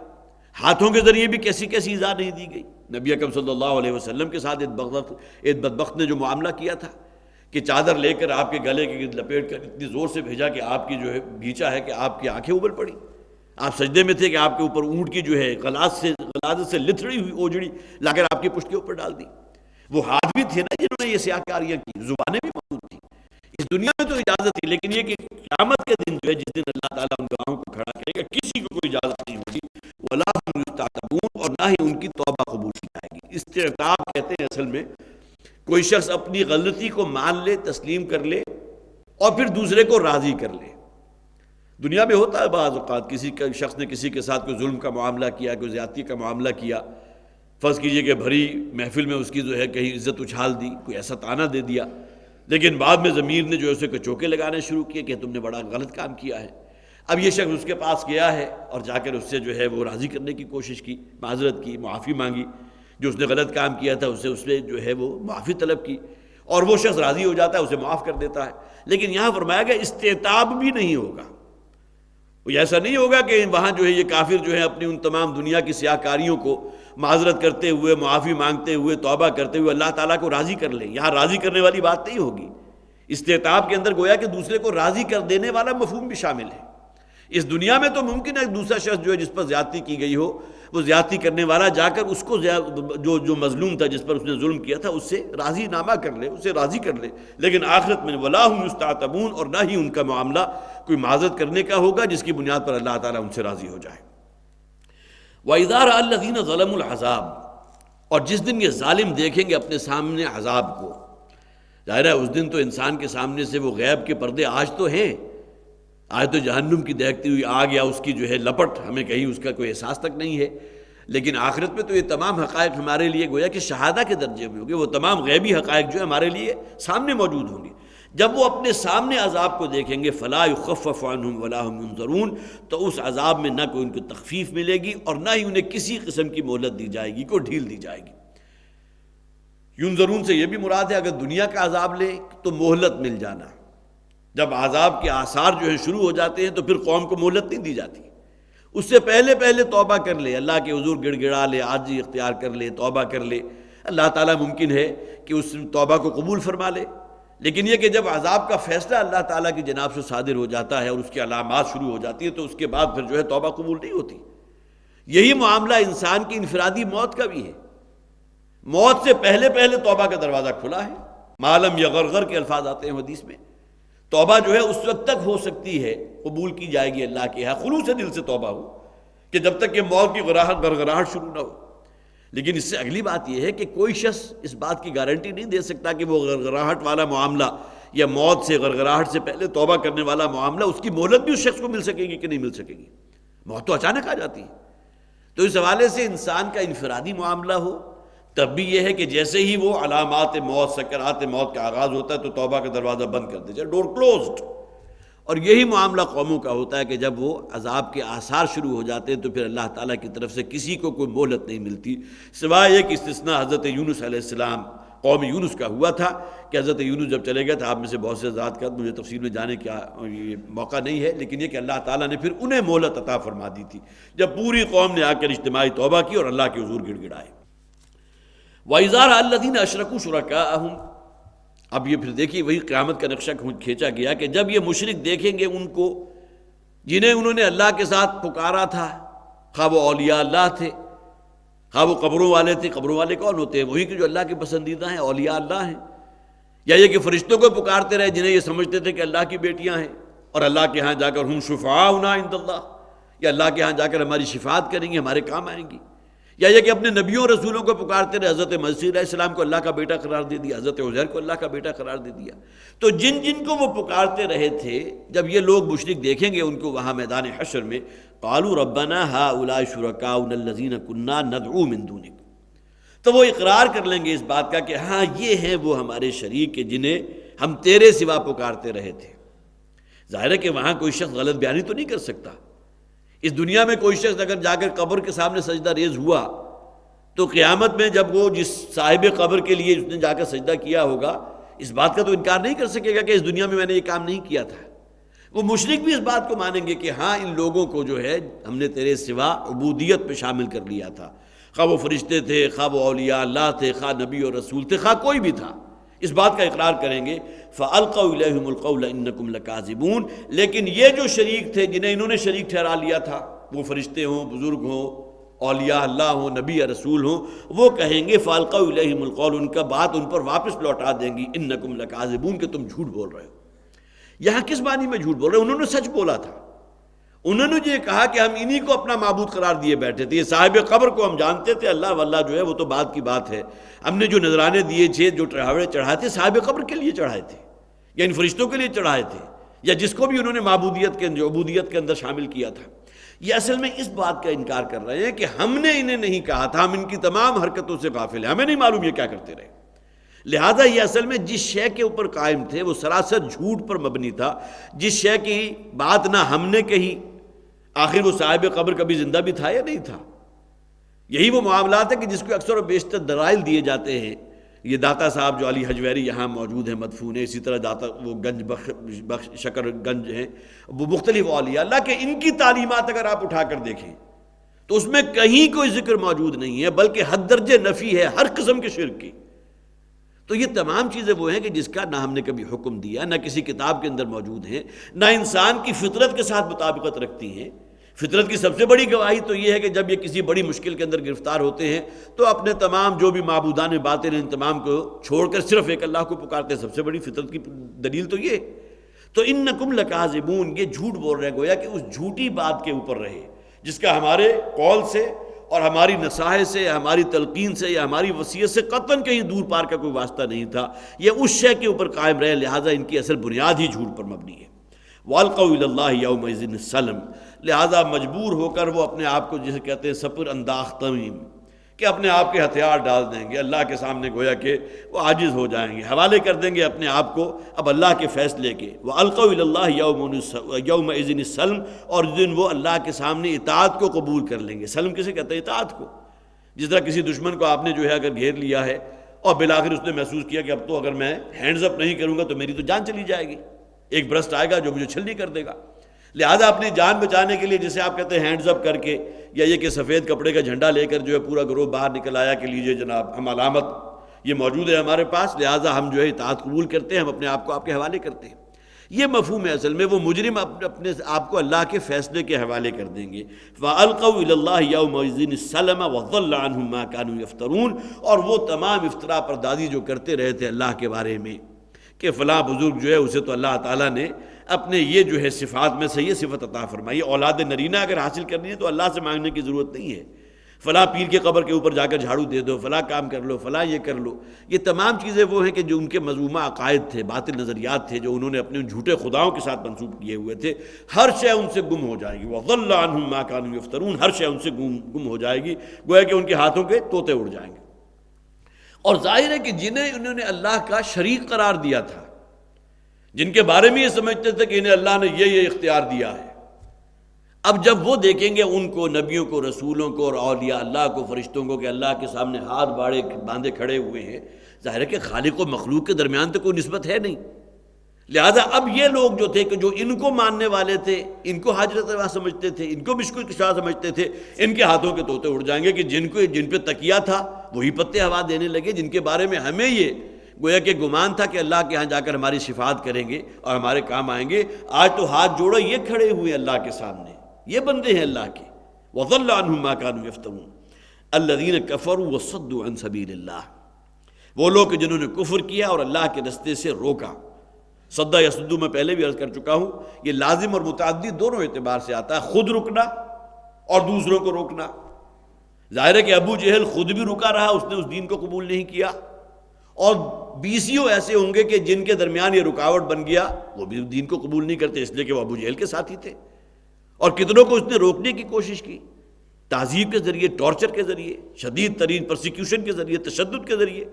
ہاتھوں کے ذریعے بھی کیسی کیسی ایذا نہیں دی گئی۔ نبی اکرم صلی اللہ علیہ وسلم کے ساتھ ایک بدبخت نے جو معاملہ کیا تھا کہ چادر لے کر آپ کے گلے کے گرد لپیٹ کر اتنی زور سے بھیجا کہ آپ کی جو ہے بھیچا ہے کہ آپ کی آنکھیں ابل پڑی، آپ سجدے میں تھے کہ آپ کے اوپر اونٹ کی جو ہے غلاظت سے لتھڑی ہوئی اوجڑی لا کر آپ کی پشت کے اوپر ڈال دی۔ وہ ہاتھ بھی تھے نا جنہوں نے یہ سیاہ کاریاں کی، زبانیں بھی موجود تھیں۔ اس دنیا میں تو اجازت تھی، لیکن یہ کہ قیامت کے دن جو ہے جس دن اللہ تعالیٰ ان گواہوں کو کھڑا کرے گا کسی کو کوئی اجازت نہیں ہوگی، وَلَا هُمْ يُسْتَعْتَبُونَ، اور نہ ہی ان کی توبہ قبول کی جائے گی۔ استعتاب کہتے ہیں اصل میں کوئی شخص اپنی غلطی کو مان لے، تسلیم کر لے اور پھر دوسرے کو راضی کر لے۔ دنیا میں ہوتا ہے بعض اوقات کسی کا شخص نے کسی کے ساتھ کوئی ظلم کا معاملہ کیا، کوئی زیادتی کا معاملہ کیا، فرض کیجئے کہ بھری محفل میں اس کی جو ہے کہیں عزت اچھال دی، کوئی ایسا طعنہ دے دیا، لیکن بعد میں ضمیر نے جو ہے اسے چوکے لگانے شروع کیے کہ تم نے بڑا غلط کام کیا ہے۔ اب یہ شخص اس کے پاس گیا ہے اور جا کر اس سے جو ہے وہ راضی کرنے کی کوشش کی، معذرت کی، معافی مانگی، جو اس نے غلط کام کیا تھا اس نے جو ہے وہ معافی طلب کی، اور وہ شخص راضی ہو جاتا ہے، اسے معاف کر دیتا ہے۔ لیکن یہاں فرمایا گیا استعتاب بھی نہیں ہوگا، ایسا نہیں ہوگا کہ وہاں جو ہے یہ کافر جو ہے اپنی ان تمام دنیا کی سیاہ کاریوں کو معذرت کرتے ہوئے، معافی مانگتے ہوئے، توبہ کرتے ہوئے اللہ تعالیٰ کو راضی کر لیں۔ یہاں راضی کرنے والی بات نہیں ہوگی۔ استعتاب کے اندر گویا کہ دوسرے کو راضی کر دینے والا مفہوم بھی شامل ہے۔ اس دنیا میں تو ممکن ہے دوسرا شخص جو ہے جس پر زیادتی کی گئی ہو، وہ زیادتی کرنے والا جا کر اس کو جو مظلوم تھا، جس پر اس نے ظلم کیا تھا، اس سے راضی نامہ کر لے، اسے راضی کر لے۔ لیکن آخرت میں وَلَا هُمْ يُسْتَعْتَبُونَ، اور نہ ہی ان کا معاملہ کوئی معذرت کرنے کا ہوگا جس کی بنیاد پر اللہ تعالیٰ ان سے راضی ہو جائے۔ وَإِذَا رَأَى الَّذِينَ ظَلَمُوا الْعَذَابَ، اور جس دن یہ ظالم دیکھیں گے اپنے سامنے عذاب کو، ظاہر ہے اس دن تو انسان کے سامنے سے وہ غیب کے پردے آج تو ہیں، آج تو جہنم کی دہکتی ہوئی آگ یا اس کی جو ہے لپٹ ہمیں کہیں اس کا کوئی احساس تک نہیں ہے، لیکن آخرت میں تو یہ تمام حقائق ہمارے لیے گویا کہ شہادہ کے درجے میں ہوں گے۔ وہ تمام غیبی حقائق جو ہے ہمارے لیے سامنے موجود ہوں گے۔ جب وہ اپنے سامنے عذاب کو دیکھیں گے فلا یخفف عنہم ولا ہم ینظرون، تو اس عذاب میں نہ کوئی ان کو تخفیف ملے گی اور نہ ہی انہیں کسی قسم کی مہلت دی جائے گی، کوئی ڈھیل دی جائے گی۔ ینظرون سے یہ بھی مراد ہے اگر دنیا کا عذاب لے تو مہلت مل جانا، جب عذاب کے آثار جو ہیں شروع ہو جاتے ہیں تو پھر قوم کو مہلت نہیں دی جاتی، اس سے پہلے توبہ کر لے، اللہ کے حضور گڑ گڑا لے، عاجزی اختیار کر لے، توبہ کر لے، اللہ تعالیٰ ممکن ہے کہ اس توبہ کو قبول فرما لے۔ لیکن یہ کہ جب عذاب کا فیصلہ اللہ تعالیٰ کی جناب سے صادر ہو جاتا ہے اور اس کی علامات شروع ہو جاتی ہے تو اس کے بعد پھر جو ہے توبہ قبول نہیں ہوتی۔ یہی معاملہ انسان کی انفرادی موت کا بھی ہے، موت سے پہلے توبہ کا دروازہ کھلا ہے، معلم یغرغر کے الفاظ آتے ہیں حدیث میں۔ توبہ جو ہے اس وقت تک ہو سکتی ہے، قبول کی جائے گی اللہ کے ہاں، خلوص دل سے توبہ ہو، کہ جب تک کہ موت کی گڑگڑاہٹ شروع نہ ہو۔ لیکن اس سے اگلی بات یہ ہے کہ کوئی شخص اس بات کی گارنٹی نہیں دے سکتا کہ وہ گڑگڑاہٹ والا معاملہ یا موت سے گڑگڑاہٹ سے پہلے توبہ کرنے والا معاملہ، اس کی مہلت بھی اس شخص کو مل سکے گی کہ نہیں مل سکے گی۔ موت تو اچانک آ جاتی ہے، تو اس حوالے سے انسان کا انفرادی معاملہ ہو تب بھی یہ ہے کہ جیسے ہی وہ علامات موت، سکرات موت کا آغاز ہوتا ہے تو توبہ کا دروازہ بند کر دیا جائے، ڈور کلوزڈ۔ اور یہی معاملہ قوموں کا ہوتا ہے کہ جب وہ عذاب کے آثار شروع ہو جاتے ہیں تو پھر اللہ تعالیٰ کی طرف سے کسی کو کوئی مہلت نہیں ملتی، سوائے ایک استثناء حضرت یونس علیہ السلام، قوم یونس کا ہوا تھا کہ حضرت یونس جب چلے گئے تھے، آپ میں سے بہت سے ذات کا مجھے تفصیل میں جانے کا یہ موقع نہیں ہے، لیکن یہ کہ اللہ تعالیٰ نے پھر انہیں مہلت عطا فرما دی تھی جب پوری قوم نے آ کر اجتماعی توبہ کی اور اللہ کے حضور گڑ گڑائے۔ وَإِذَا رَأَى الَّذِينَ أَشْرَكُوا شُرَكَاءَهُمْ، اب یہ پھر دیکھیے وہی قیامت کا نقشہ کھینچا گیا کہ جب یہ مشرک دیکھیں گے ان کو جنہیں انہوں نے اللہ کے ساتھ پکارا تھا، خواہ وہ اولیاء اللہ تھے، خواہ وہ قبروں والے تھے۔ قبروں والے کون ہوتے ہیں؟ وہی کہ جو اللہ کے پسندیدہ ہیں، اولیاء اللہ ہیں، یا یہ کہ فرشتوں کو پکارتے رہے جنہیں یہ سمجھتے تھے کہ اللہ کی بیٹیاں ہیں اور اللہ کے ہاں جا کر ہم شفعاؤنا عند اللہ، یا اللہ کے ہاں جا کر ہماری شفاعت کریں گی، ہمارے کام آئیں گی، یا یہ کہ اپنے نبیوں اور رسولوں کو پکارتے رہے، حضرت مسیح علیہ السلام کو اللہ کا بیٹا قرار دے دیا، حضرت عزیر کو اللہ کا بیٹا قرار دے دیا۔ تو جن جن کو وہ پکارتے رہے تھے، جب یہ لوگ مشرک دیکھیں گے ان کو وہاں میدان حشر میں، قالوا ربنا هؤلاء شرکاؤنا الذین كنا ندعو من دونک، تو وہ اقرار کر لیں گے اس بات کا کہ ہاں یہ ہیں وہ ہمارے شریک کے جنہیں ہم تیرے سوا پکارتے رہے تھے۔ ظاہر ہے کہ وہاں کوئی شخص غلط بیانی تو نہیں کر سکتا۔ اس دنیا میں کوئی شخص اگر جا کر قبر کے سامنے سجدہ ریز ہوا تو قیامت میں جب وہ جس صاحب قبر کے لیے اس نے جا کر سجدہ کیا ہوگا، اس بات کا تو انکار نہیں کر سکے گا کہ اس دنیا میں نے یہ کام نہیں کیا تھا۔ وہ مشرک بھی اس بات کو مانیں گے کہ ہاں ان لوگوں کو جو ہے ہم نے تیرے سوا عبودیت پہ شامل کر لیا تھا، خواہ وہ فرشتے تھے، خواہ وہ اولیاء اللہ تھے، خواہ نبی اور رسول تھے، خواہ کوئی بھی تھا، اس بات کا اقرار کریں گے۔ فَأَلْقَوْا إِلَيْهِمُ الْقَوْلَ إِنَّكُمْ لَكَاذِبُونَ، لیکن یہ جو شریک تھے جنہیں انہوں نے شریک ٹھہرا لیا تھا، وہ فرشتے ہوں، بزرگ ہوں، اولیاء اللہ ہوں، نبی یا رسول ہوں، وہ کہیں گے فَأَلْقَوْا إِلَيْهِمُ الْقَوْلَ، ان کا بات ان پر واپس لوٹا دیں گی، إِنَّكُمْ لَكَاذِبُونَ، کہ تم جھوٹ بول رہے ہو۔ یہاں کس معنی میں جھوٹ بول رہے ہیں؟ انہوں نے سچ بولا تھا، انہوں نے یہ کہا کہ ہم انہی کو اپنا معبود قرار دیے بیٹھے تھے، یہ صاحب قبر کو ہم جانتے تھے، اللہ واللہ جو ہے وہ تو بات کی بات ہے، ہم نے جو نذرانے دیے تھے، جو چڑھاوے چڑھائے تھے، صاحب قبر کے لیے چڑھائے تھے یا ان فرشتوں کے لیے چڑھائے تھے، یا جس کو بھی انہوں نے معبودیت کے عبودیت کے اندر شامل کیا تھا۔ یہ اصل میں اس بات کا انکار کر رہے ہیں کہ ہم نے انہیں نہیں کہا تھا، ہم ان کی تمام حرکتوں سے غافل ہیں، ہمیں نہیں معلوم یہ کیا کرتے رہے۔ لہذا یہ اصل میں جس شے کے اوپر قائم تھے وہ سراسر جھوٹ پر مبنی تھا، جس شے کی بات نہ ہم نے کہی، آخر وہ صاحب قبر کبھی زندہ بھی تھا یا نہیں تھا۔ یہی وہ معاملات ہے کہ جس کو اکثر و بیشتر دلائل دیے جاتے ہیں۔ یہ داتا صاحب جو علی حجویری یہاں موجود ہیں، مدفون ہیں، اسی طرح داتا وہ گنج بخش شکر گنج ہیں، وہ مختلف اولیاء اللہ کہ ان کی تعلیمات اگر آپ اٹھا کر دیکھیں تو اس میں کہیں کوئی ذکر موجود نہیں ہے، بلکہ حد درجے نفی ہے ہر قسم کے شرک کی۔ تو یہ تمام چیزیں وہ ہیں کہ جس کا نہ ہم نے کبھی حکم دیا، نہ کسی کتاب کے اندر موجود ہیں، نہ انسان کی فطرت کے ساتھ مطابقت رکھتی ہیں۔ فطرت کی سب سے بڑی گواہی تو یہ ہے کہ جب یہ کسی بڑی مشکل کے اندر گرفتار ہوتے ہیں تو اپنے تمام جو بھی معبودان باطل ہیں ان تمام کو چھوڑ کر صرف ایک اللہ کو پکارتے ہیں۔ سب سے بڑی فطرت کی دلیل تو یہ۔ تو انکم لکاذبون، یہ جھوٹ بول رہے ہیں، گویا کہ اس جھوٹی بات کے اوپر رہے جس کا ہمارے قول سے اور ہماری نصائح سے یا ہماری تلقین سے یا ہماری وصیت سے قطعاً کہیں دور پار کا کوئی واسطہ نہیں تھا، یہ اس شے کے اوپر قائم رہے، لہٰذا ان کی اصل بنیاد ہی جھوٹ پر مبنی ہے۔ وَأَلْقَوْا إِلَى اللَّهِ يَوْمَئِذٍ السَّلَمَ، لہٰذا مجبور ہو کر وہ اپنے آپ کو جسے کہتے ہیں سپر انداز تمیم، کہ اپنے آپ کے ہتھیار ڈال دیں گے اللہ کے سامنے، گویا کہ وہ عاجز ہو جائیں گے، حوالے کر دیں گے اپنے آپ کو اب اللہ کے فیصلے کے۔ وَأَلْقَوْا إِلَى اللَّهِ يَوْمَئِذٍ السَّلْمَ، اور اس دن وہ اللہ کے سامنے اطاعت کو قبول کر لیں گے۔ سلم کسے کہتے ہیں؟ اطاعت کو۔ جس طرح کسی دشمن کو آپ نے جو ہے اگر گھیر لیا ہے اور بالآخر اس نے محسوس کیا کہ اب تو اگر میں ہینڈز اپ نہیں کروں گا تو میری تو جان چلی جائے گی، ایک برسٹ آئے گا جو مجھے چھلنی کر دے گا، لہذا اپنی جان بچانے کے لیے جسے آپ کہتے ہیں ہینڈز اپ کر کے، یا یہ کہ سفید کپڑے کا جھنڈا لے کر جو ہے پورا گروہ باہر نکل آیا کہ لیجئے جناب ہم علامت یہ موجود ہے ہمارے پاس، لہذا ہم جو ہے اطاعت قبول کرتے ہیں، ہم اپنے آپ کو آپ کے حوالے کرتے ہیں۔ یہ مفہوم ہے اصل میں، وہ مجرم اپنے آپ کو اللہ کے فیصلے کے حوالے کر دیں گے۔ فَأَلْقَوْا إِلَى اللَّهِ يَوْمَئِذٍ السَّلَمَ وَضَلَّ عَنْهُمْ مَا كَانُوا يَفْتَرُونَ، اور وہ تمام افطرا پردازی جو کرتے رہے تھے اللہ کے بارے میں کہ فلاں بزرگ جو ہے اسے تو اللہ تعالیٰ نے اپنے یہ جو ہے صفات میں سے یہ صفت عطا فرمائی، اولاد نرینہ اگر حاصل کرنی ہے تو اللہ سے مانگنے کی ضرورت نہیں ہے، فلاں پیر کے قبر کے اوپر جا کر جھاڑو دے دو، فلاں کام کر لو، فلاں یہ کر لو۔ یہ تمام چیزیں وہ ہیں کہ جو ان کے مذمومہ عقائد تھے، باطل نظریات تھے، جو انہوں نے اپنے جھوٹے خداؤں کے ساتھ منسوب کیے ہوئے تھے، ہر شے ان سے گم ہو جائے گی۔ وَضَلَّ عَنْهُمْ مَا كَانُوا يَفْتَرُونَ، ہر شے ان سے گم ہو جائے گی، گویا کہ ان کے ہاتھوں کے طوطے اڑ جائیں گے۔ اور ظاہر ہے کہ جنہیں انہوں نے اللہ کا شریک قرار دیا تھا، جن کے بارے میں یہ سمجھتے تھے کہ انہیں اللہ نے یہ اختیار دیا ہے، اب جب وہ دیکھیں گے ان کو، نبیوں کو، رسولوں کو اور اولیاء اللہ کو، فرشتوں کو کہ اللہ کے سامنے ہاتھ باندھے کھڑے ہوئے ہیں، ظاہر ہے کہ خالق و مخلوق کے درمیان تو کوئی نسبت ہے نہیں، لہذا اب یہ لوگ جو تھے کہ جو ان کو ماننے والے تھے، ان کو حاجت روا سمجھتے تھے، ان کو مشکل کشا سمجھتے تھے، ان کے ہاتھوں کے طوطے اڑ جائیں گے کہ جن پہ تکیہ تھا وہی پتے ہوا دینے لگے، جن کے بارے میں ہمیں یہ گویا کہ گمان تھا کہ اللہ کے ہاں جا کر ہماری شفاعت کریں گے اور ہمارے کام آئیں گے، آج تو ہاتھ جوڑو یہ کھڑے ہوئے اللہ کے سامنے، یہ بندے ہیں اللہ کے۔ وَضَلَّ عَنْهُمْ مَا كَانُوا يَفْتَرُونَ الَّذِينَ كَفَرُوا وَصَدُّوا عَنْ سَبِيلِ اللَّهِ، وہ لوگ جنہوں نے کفر کیا اور اللہ کے رستے سے روکا۔ صدّا یا صدّو میں پہلے بھی عرض کر چکا ہوں، یہ لازم اور متعدی دونوں اعتبار سے آتا ہے، خود رکنا اور دوسروں کو روکنا۔ ظاہر ہے کہ ابو جہل خود بھی رکا رہا، اس نے اس دین کو قبول نہیں کیا، اور بیسیوں ایسے ہوں گے کہ جن کے درمیان یہ رکاوٹ بن گیا، وہ بھی دین کو قبول نہیں کرتے اس لیے کہ وہ ابو جہل کے ساتھی تھے، اور کتنوں کو اس نے روکنے کی کوشش کی۔ تعذیب کے ذریعے، ٹارچر کے ذریعے، شدید ترین پرسیکیوشن کے ذریعے، تشدد کے ذریعے،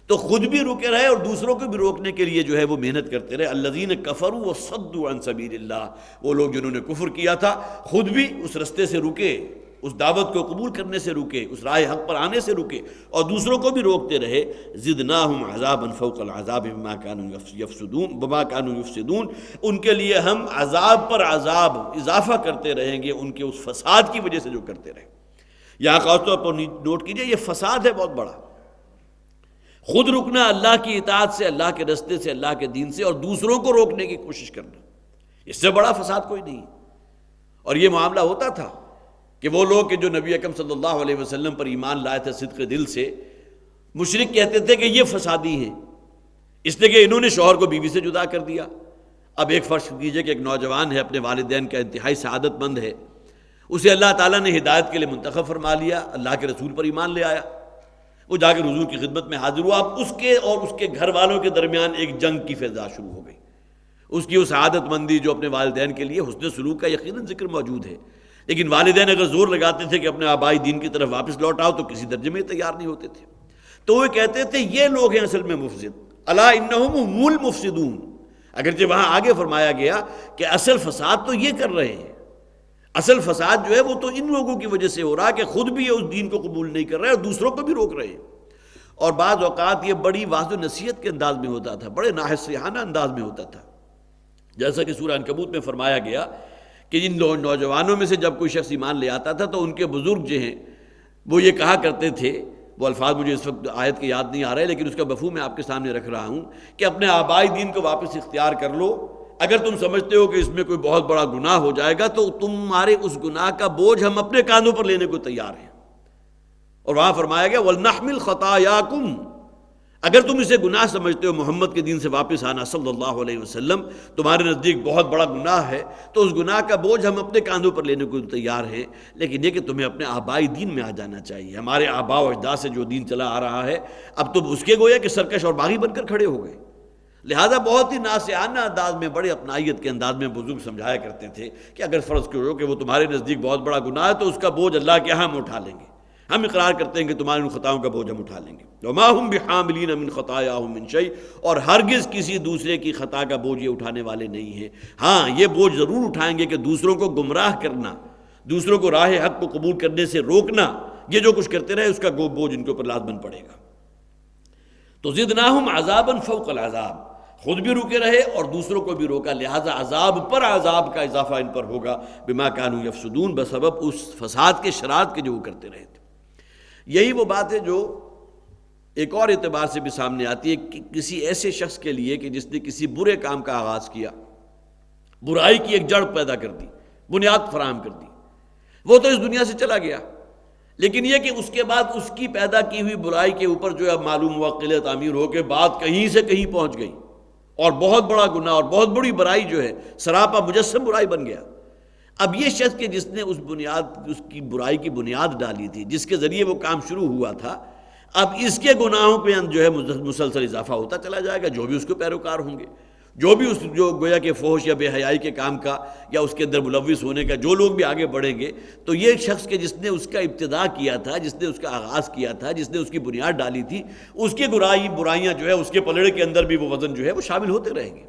تو خود بھی رکے رہے اور دوسروں کو بھی روکنے کے لیے جو ہے وہ محنت کرتے رہے۔ الذین کفروا وصدوا عن سبیل اللہ، وہ لوگ جنہوں نے کفر کیا تھا خود بھی اس رستے سے رکے، اس دعوت کو قبول کرنے سے رکے، اس راہ حق پر آنے سے رکے، اور دوسروں کو بھی روکتے رہے۔ زدناہم عذابا فوق العذاب بما كانوا یفسدون، ان کے لیے ہم عذاب پر عذاب اضافہ کرتے رہیں گے ان کے اس فساد کی وجہ سے جو کرتے رہے۔ یہاں خاص طور پر نوٹ کیجئے، یہ فساد ہے بہت بڑا، خود رکنا اللہ کی اطاعت سے، اللہ کے رستے سے، اللہ کے دین سے، اور دوسروں کو روکنے کی کوشش کرنا، اس سے بڑا فساد کوئی نہیں۔ اور یہ معاملہ ہوتا تھا کہ وہ لوگ کہ جو نبی اکرم صلی اللہ علیہ وسلم پر ایمان لائے تھے صدق دل سے، مشرک کہتے تھے کہ یہ فسادی ہیں، اس لیے کہ انہوں نے شوہر کو بیوی سے جدا کر دیا۔ اب ایک فرض کیجئے کہ ایک نوجوان ہے، اپنے والدین کا انتہائی سعادت مند ہے، اسے اللہ تعالیٰ نے ہدایت کے لیے منتخب فرما لیا، اللہ کے رسول پر ایمان لے آیا، وہ جا کے حضور کی خدمت میں حاضر ہوا۔ اب اس کے اور اس کے گھر والوں کے درمیان ایک جنگ کی فضا شروع ہو گئی۔ اس کی وہ سعادت مندی جو اپنے والدین کے لیے حسن سلوک کا یقیناً ذکر موجود ہے، لیکن والدین اگر زور لگاتے تھے کہ اپنے آبائی دین کی طرف واپس لوٹ آؤ تو کسی درجے میں تیار نہیں ہوتے تھے۔ تو وہ کہتے تھے یہ لوگ ہیں اصل میں مفسد، الا انہم هم المفسدون، اگرچہ وہاں آگے فرمایا گیا کہ اصل فساد تو یہ کر رہے ہیں، اصل فساد جو ہے وہ تو ان لوگوں کی وجہ سے ہو رہا ہے کہ خود بھی اس دین کو قبول نہیں کر رہے اور دوسروں کو بھی روک رہے ہیں۔ اور بعض اوقات یہ بڑی واضح و نصیحت کے انداز میں ہوتا تھا، بڑے ناصحانہ انداز میں ہوتا تھا، جیسا کہ سورہ عنکبوت میں فرمایا گیا کہ جن نوجوانوں میں سے جب کوئی شخص ایمان لے آتا تھا تو ان کے بزرگ جو ہیں وہ یہ کہا کرتے تھے، وہ الفاظ مجھے اس وقت آیت کے یاد نہیں آ رہے لیکن اس کا مفہوم میں آپ کے سامنے رکھ رہا ہوں، کہ اپنے آبائی دین کو واپس اختیار کر لو، اگر تم سمجھتے ہو کہ اس میں کوئی بہت بڑا گناہ ہو جائے گا تو تمہارے اس گناہ کا بوجھ ہم اپنے کاندھوں پر لینے کو تیار ہیں۔ اور وہاں فرمایا گیا وَلْنَحْمِلْ خَطَايَاكُمْ، اگر تم اسے گناہ سمجھتے ہو محمد کے دین سے واپس آنا صلی اللہ علیہ وسلم تمہارے نزدیک بہت بڑا گناہ ہے تو اس گناہ کا بوجھ ہم اپنے کاندھوں پر لینے کو تیار ہیں، لیکن یہ کہ تمہیں اپنے آبائی دین میں آ جانا چاہیے۔ ہمارے آباء و اجداد سے جو دین چلا آ رہا ہے اب تم اس کے گویا کہ سرکش اور باغی بن کر کھڑے ہو گئے۔ لہذا بہت ہی ناصحانہ انداز میں، بڑے اپنائیت کے انداز میں بزرگ سمجھایا کرتے تھے کہ اگر فرض کرو کہ وہ تمہارے نزدیک بہت بڑا گناہ ہے تو اس کا بوجھ اللہ کے ہاں ہم اٹھا لیں گے، ہم اقرار کرتے ہیں کہ تمہاری ان خطاؤں کا بوجھ ہم اٹھا لیں گے۔ وما هم بحاملین من خطاياهم من شيء، اور ہرگز کسی دوسرے کی خطا کا بوجھ یہ اٹھانے والے نہیں ہیں۔ ہاں یہ بوجھ ضرور اٹھائیں گے کہ دوسروں کو گمراہ کرنا، دوسروں کو راہ حق کو قبول کرنے سے روکنا، یہ جو کچھ کرتے رہے اس کا بوجھ ان کے اوپر لازماً پڑے گا۔ تو زدناہم عذابا فوق العذاب، خود بھی روکے رہے اور دوسروں کو بھی روکا، لہذا عذاب پر عذاب کا اضافہ ان پر ہوگا بما كانوا یفسدون، بسبب اس فساد کے شرارت کے جو وہ کرتے رہے تھے۔ یہی وہ بات ہے جو ایک اور اعتبار سے بھی سامنے آتی ہے کہ کسی ایسے شخص کے لیے کہ جس نے کسی برے کام کا آغاز کیا، برائی کی ایک جڑ پیدا کر دی، بنیاد فراہم کر دی، وہ تو اس دنیا سے چلا گیا، لیکن یہ کہ اس کے بعد اس کی پیدا کی ہوئی برائی کے اوپر جو ہے معلوم ہوا قلہ تعمیر ہو کے بات کہیں سے کہیں پہنچ گئی اور بہت بڑا گناہ اور بہت بڑی برائی جو ہے سراپا مجسم برائی بن گیا۔ اب یہ شخص کہ جس نے اس کی برائی کی بنیاد ڈالی تھی، جس کے ذریعے وہ کام شروع ہوا تھا، اب اس کے گناہوں پہ جو ہے مسلسل اضافہ ہوتا چلا جائے گا، جو بھی اس کے پیروکار ہوں گے، جو بھی اس جو گویا کہ فحش یا بے حیائی کے کام کا یا اس کے اندر ملوث ہونے کا جو لوگ بھی آگے بڑھیں گے، تو یہ شخص کہ جس نے اس کا ابتدا کیا تھا، جس نے اس کا آغاز کیا تھا، جس نے اس کی بنیاد ڈالی تھی، اس کی برائیاں جو ہے اس کے پلڑے کے اندر بھی وہ وزن جو ہے وہ شامل ہوتے رہیں گے۔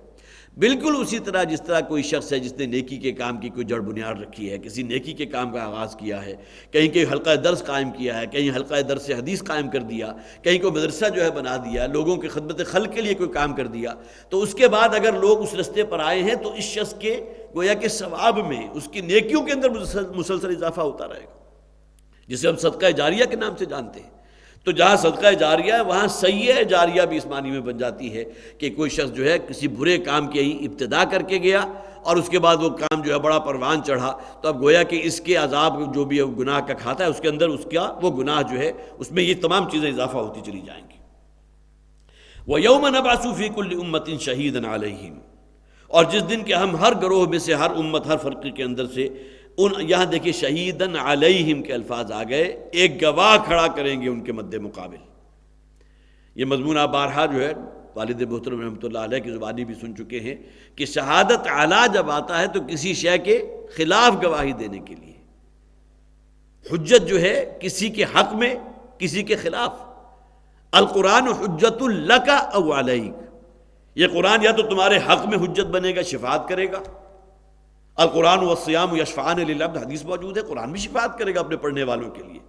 بالکل اسی طرح جس طرح کوئی شخص ہے جس نے نیکی کے کام کی کوئی جڑ بنیاد رکھی ہے، کسی نیکی کے کام کا آغاز کیا ہے، کہیں کوئی حلقہ درس قائم کیا ہے، کہیں حلقہ درس حدیث قائم کر دیا، کہیں کوئی مدرسہ جو ہے بنا دیا، لوگوں کی خدمت خلق کے لیے کوئی کام کر دیا، تو اس کے بعد اگر لوگ اس رستے پر آئے ہیں تو اس شخص کے گویا کہ ثواب میں، اس کی نیکیوں کے اندر مسلسل اضافہ ہوتا رہے گا، جسے ہم صدقہ جاریہ کے نام سے جانتے ہیں۔ تو جہاں صدقہ جاریہ ہے وہاں سیئہ جاریہ بھی اس معنی میں بن جاتی ہے کہ کوئی شخص جو ہے کسی برے کام کی ابتدا کر کے گیا اور اس کے بعد وہ کام جو ہے بڑا پروان چڑھا، تو اب گویا کہ اس کے عذاب جو بھی گناہ کا کھاتا ہے اس کے اندر اس کا وہ گناہ جو ہے اس میں یہ تمام چیزیں اضافہ ہوتی چلی جائیں گی۔ وَيَوْمَ نَبْعَثُ فِي كُلِّ أُمَّةٍ شَهِيدًا عَلَيْهِمْ، اور جس دن کہ ہم ہر گروہ میں سے، ہر امت، ہر فرقے کے اندر سے یہاں دیکھیے شہیدن علیہم کے الفاظ آ گئے، ایک گواہ کھڑا کریں گے ان کے مد مقابل۔ یہ مضمون آپ بارہا جو ہے والد محترم رحمۃ اللہ علیہ کی زبانی بھی سن چکے ہیں کہ شہادت اعلیٰ جب آتا ہے تو کسی شے کے خلاف گواہی دینے کے لیے، حجت جو ہے کسی کے حق میں، کسی کے خلاف. القرآن حجت لک او علیک، یہ قرآن یا تو تمہارے حق میں حجت بنے گا، شفاعت کرے گا. القرآن والصیام یشفعان للعبد، حدیث موجود ہے، قرآن بھی شفاعت کرے گا اپنے پڑھنے والوں کے لیے،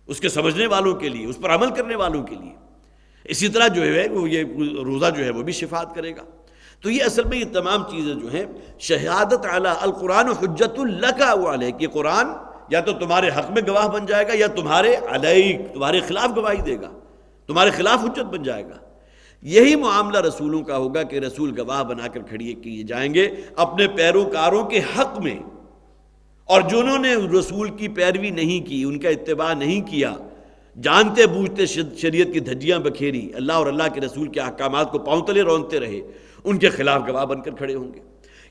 اس کے سمجھنے والوں کے لیے، اس پر عمل کرنے والوں کے لیے. اسی طرح جو ہے وہ یہ روزہ جو ہے وہ بھی شفاعت کرے گا. تو یہ اصل میں یہ تمام چیزیں جو ہیں شہادت علی القرآن حجت لک او علیک، یہ قرآن یا تو تمہارے حق میں گواہ بن جائے گا یا تمہارے علیک، تمہارے خلاف گواہی دے گا، تمہارے خلاف حجت بن جائے گا. یہی معاملہ رسولوں کا ہوگا کہ رسول گواہ بنا کر کھڑے کیے جائیں گے اپنے پیروکاروں کے حق میں، اور جنہوں نے رسول کی پیروی نہیں کی، ان کا اتباع نہیں کیا، جانتے بوجھتے شریعت کی دھجیاں بکھیری، اللہ اور اللہ کے رسول کے احکامات کو پاؤں تلے رونتے رہے، ان کے خلاف گواہ بن کر کھڑے ہوں گے.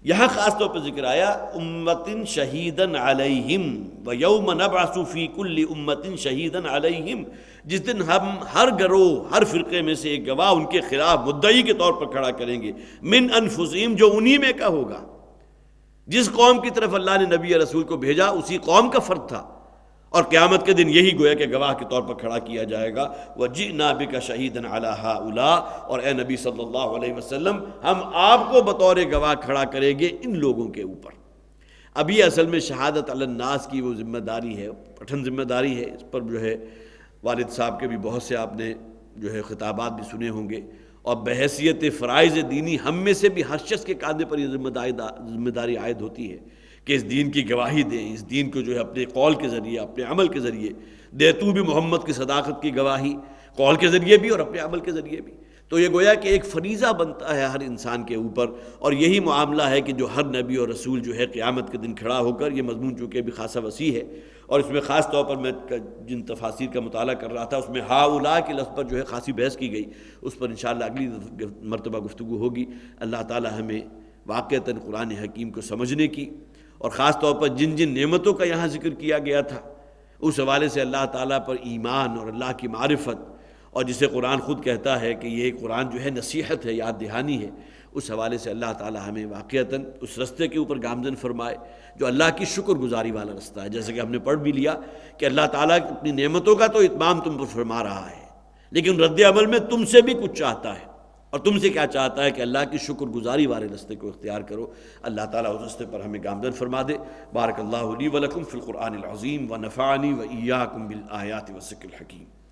یہاں خاص طور پر ذکر آیا امت شہیدن علیہم ویوم نبعث فی کل امت شہیدن علیہم، جس دن ہم ہر گروہ، ہر فرقے میں سے ایک گواہ ان کے خلاف مدعی کے طور پر کھڑا کریں گے، من انفسہم، جو انہی میں کا ہوگا. جس قوم کی طرف اللہ نے نبی رسول کو بھیجا اسی قوم کا فرد تھا، اور قیامت کے دن یہی گویا کہ گواہ کے طور پر کھڑا کیا جائے گا. وَجِئْنَا بِكَ شَهِيدًا عَلَىٰ هَٰؤُلَاءِ، اور اے نبی صلی اللہ علیہ وسلم ہم آپ کو بطور گواہ کھڑا کریں گے ان لوگوں کے اوپر. اب یہ اصل میں شہادت علی الناس کی وہ ذمہ داری ہے، پٹھن ذمہ داری ہے. اس پر جو ہے والد صاحب کے بھی بہت سے آپ نے جو ہے خطابات بھی سنے ہوں گے، اور بحیثیت فرائض دینی ہم میں سے بھی ہر شخص کے کاندھے پر یہ ذمہ داری عائد ہوتی ہے کہ اس دین کی گواہی دیں، اس دین کو جو ہے اپنے قول کے ذریعے، اپنے عمل کے ذریعے دے. تو بھی محمد کی صداقت کی گواہی قول کے ذریعے بھی اور اپنے عمل کے ذریعے بھی. تو یہ گویا کہ ایک فریضہ بنتا ہے ہر انسان کے اوپر، اور یہی معاملہ ہے کہ جو ہر نبی اور رسول جو ہے قیامت کے دن کھڑا ہو کر، یہ مضمون چونکہ بھی خاصا وسیع ہے، اور اس میں خاص طور پر میں جن تفاسیر کا مطالعہ کر رہا تھا اس میں ہاؤلا کے لفظ پر جو ہے خاصی بحث کی گئی، اس پر انشاءاللہ اگلی مرتبہ گفتگو ہوگی. اللہ تعالی ہمیں واقعتاً قرآن حکیم کو سمجھنے کی، اور خاص طور پر جن جن نعمتوں کا یہاں ذکر کیا گیا تھا اس حوالے سے اللہ تعالیٰ پر ایمان اور اللہ کی معرفت، اور جسے قرآن خود کہتا ہے کہ یہ قرآن جو ہے نصیحت ہے، یاد دہانی ہے، اس حوالے سے اللہ تعالیٰ ہمیں واقعتاً اس رستے کے اوپر گامزن فرمائے جو اللہ کی شکر گزاری والا رستہ ہے. جیسے کہ ہم نے پڑھ بھی لیا کہ اللہ تعالیٰ اپنی نعمتوں کا تو اتمام تم پر فرما رہا ہے، لیکن رد عمل میں تم سے بھی کچھ چاہتا ہے، اور تم سے کیا چاہتا ہے کہ اللہ کی شکر گزاری والے رستے کو اختیار کرو. اللہ تعالیٰ اس رستے پر ہمیں گامزن فرما دے. بارک اللہ لی ولکم فی القرآن العظیم ونفعنی وإیاکم بالآیات والذکر الحکیم.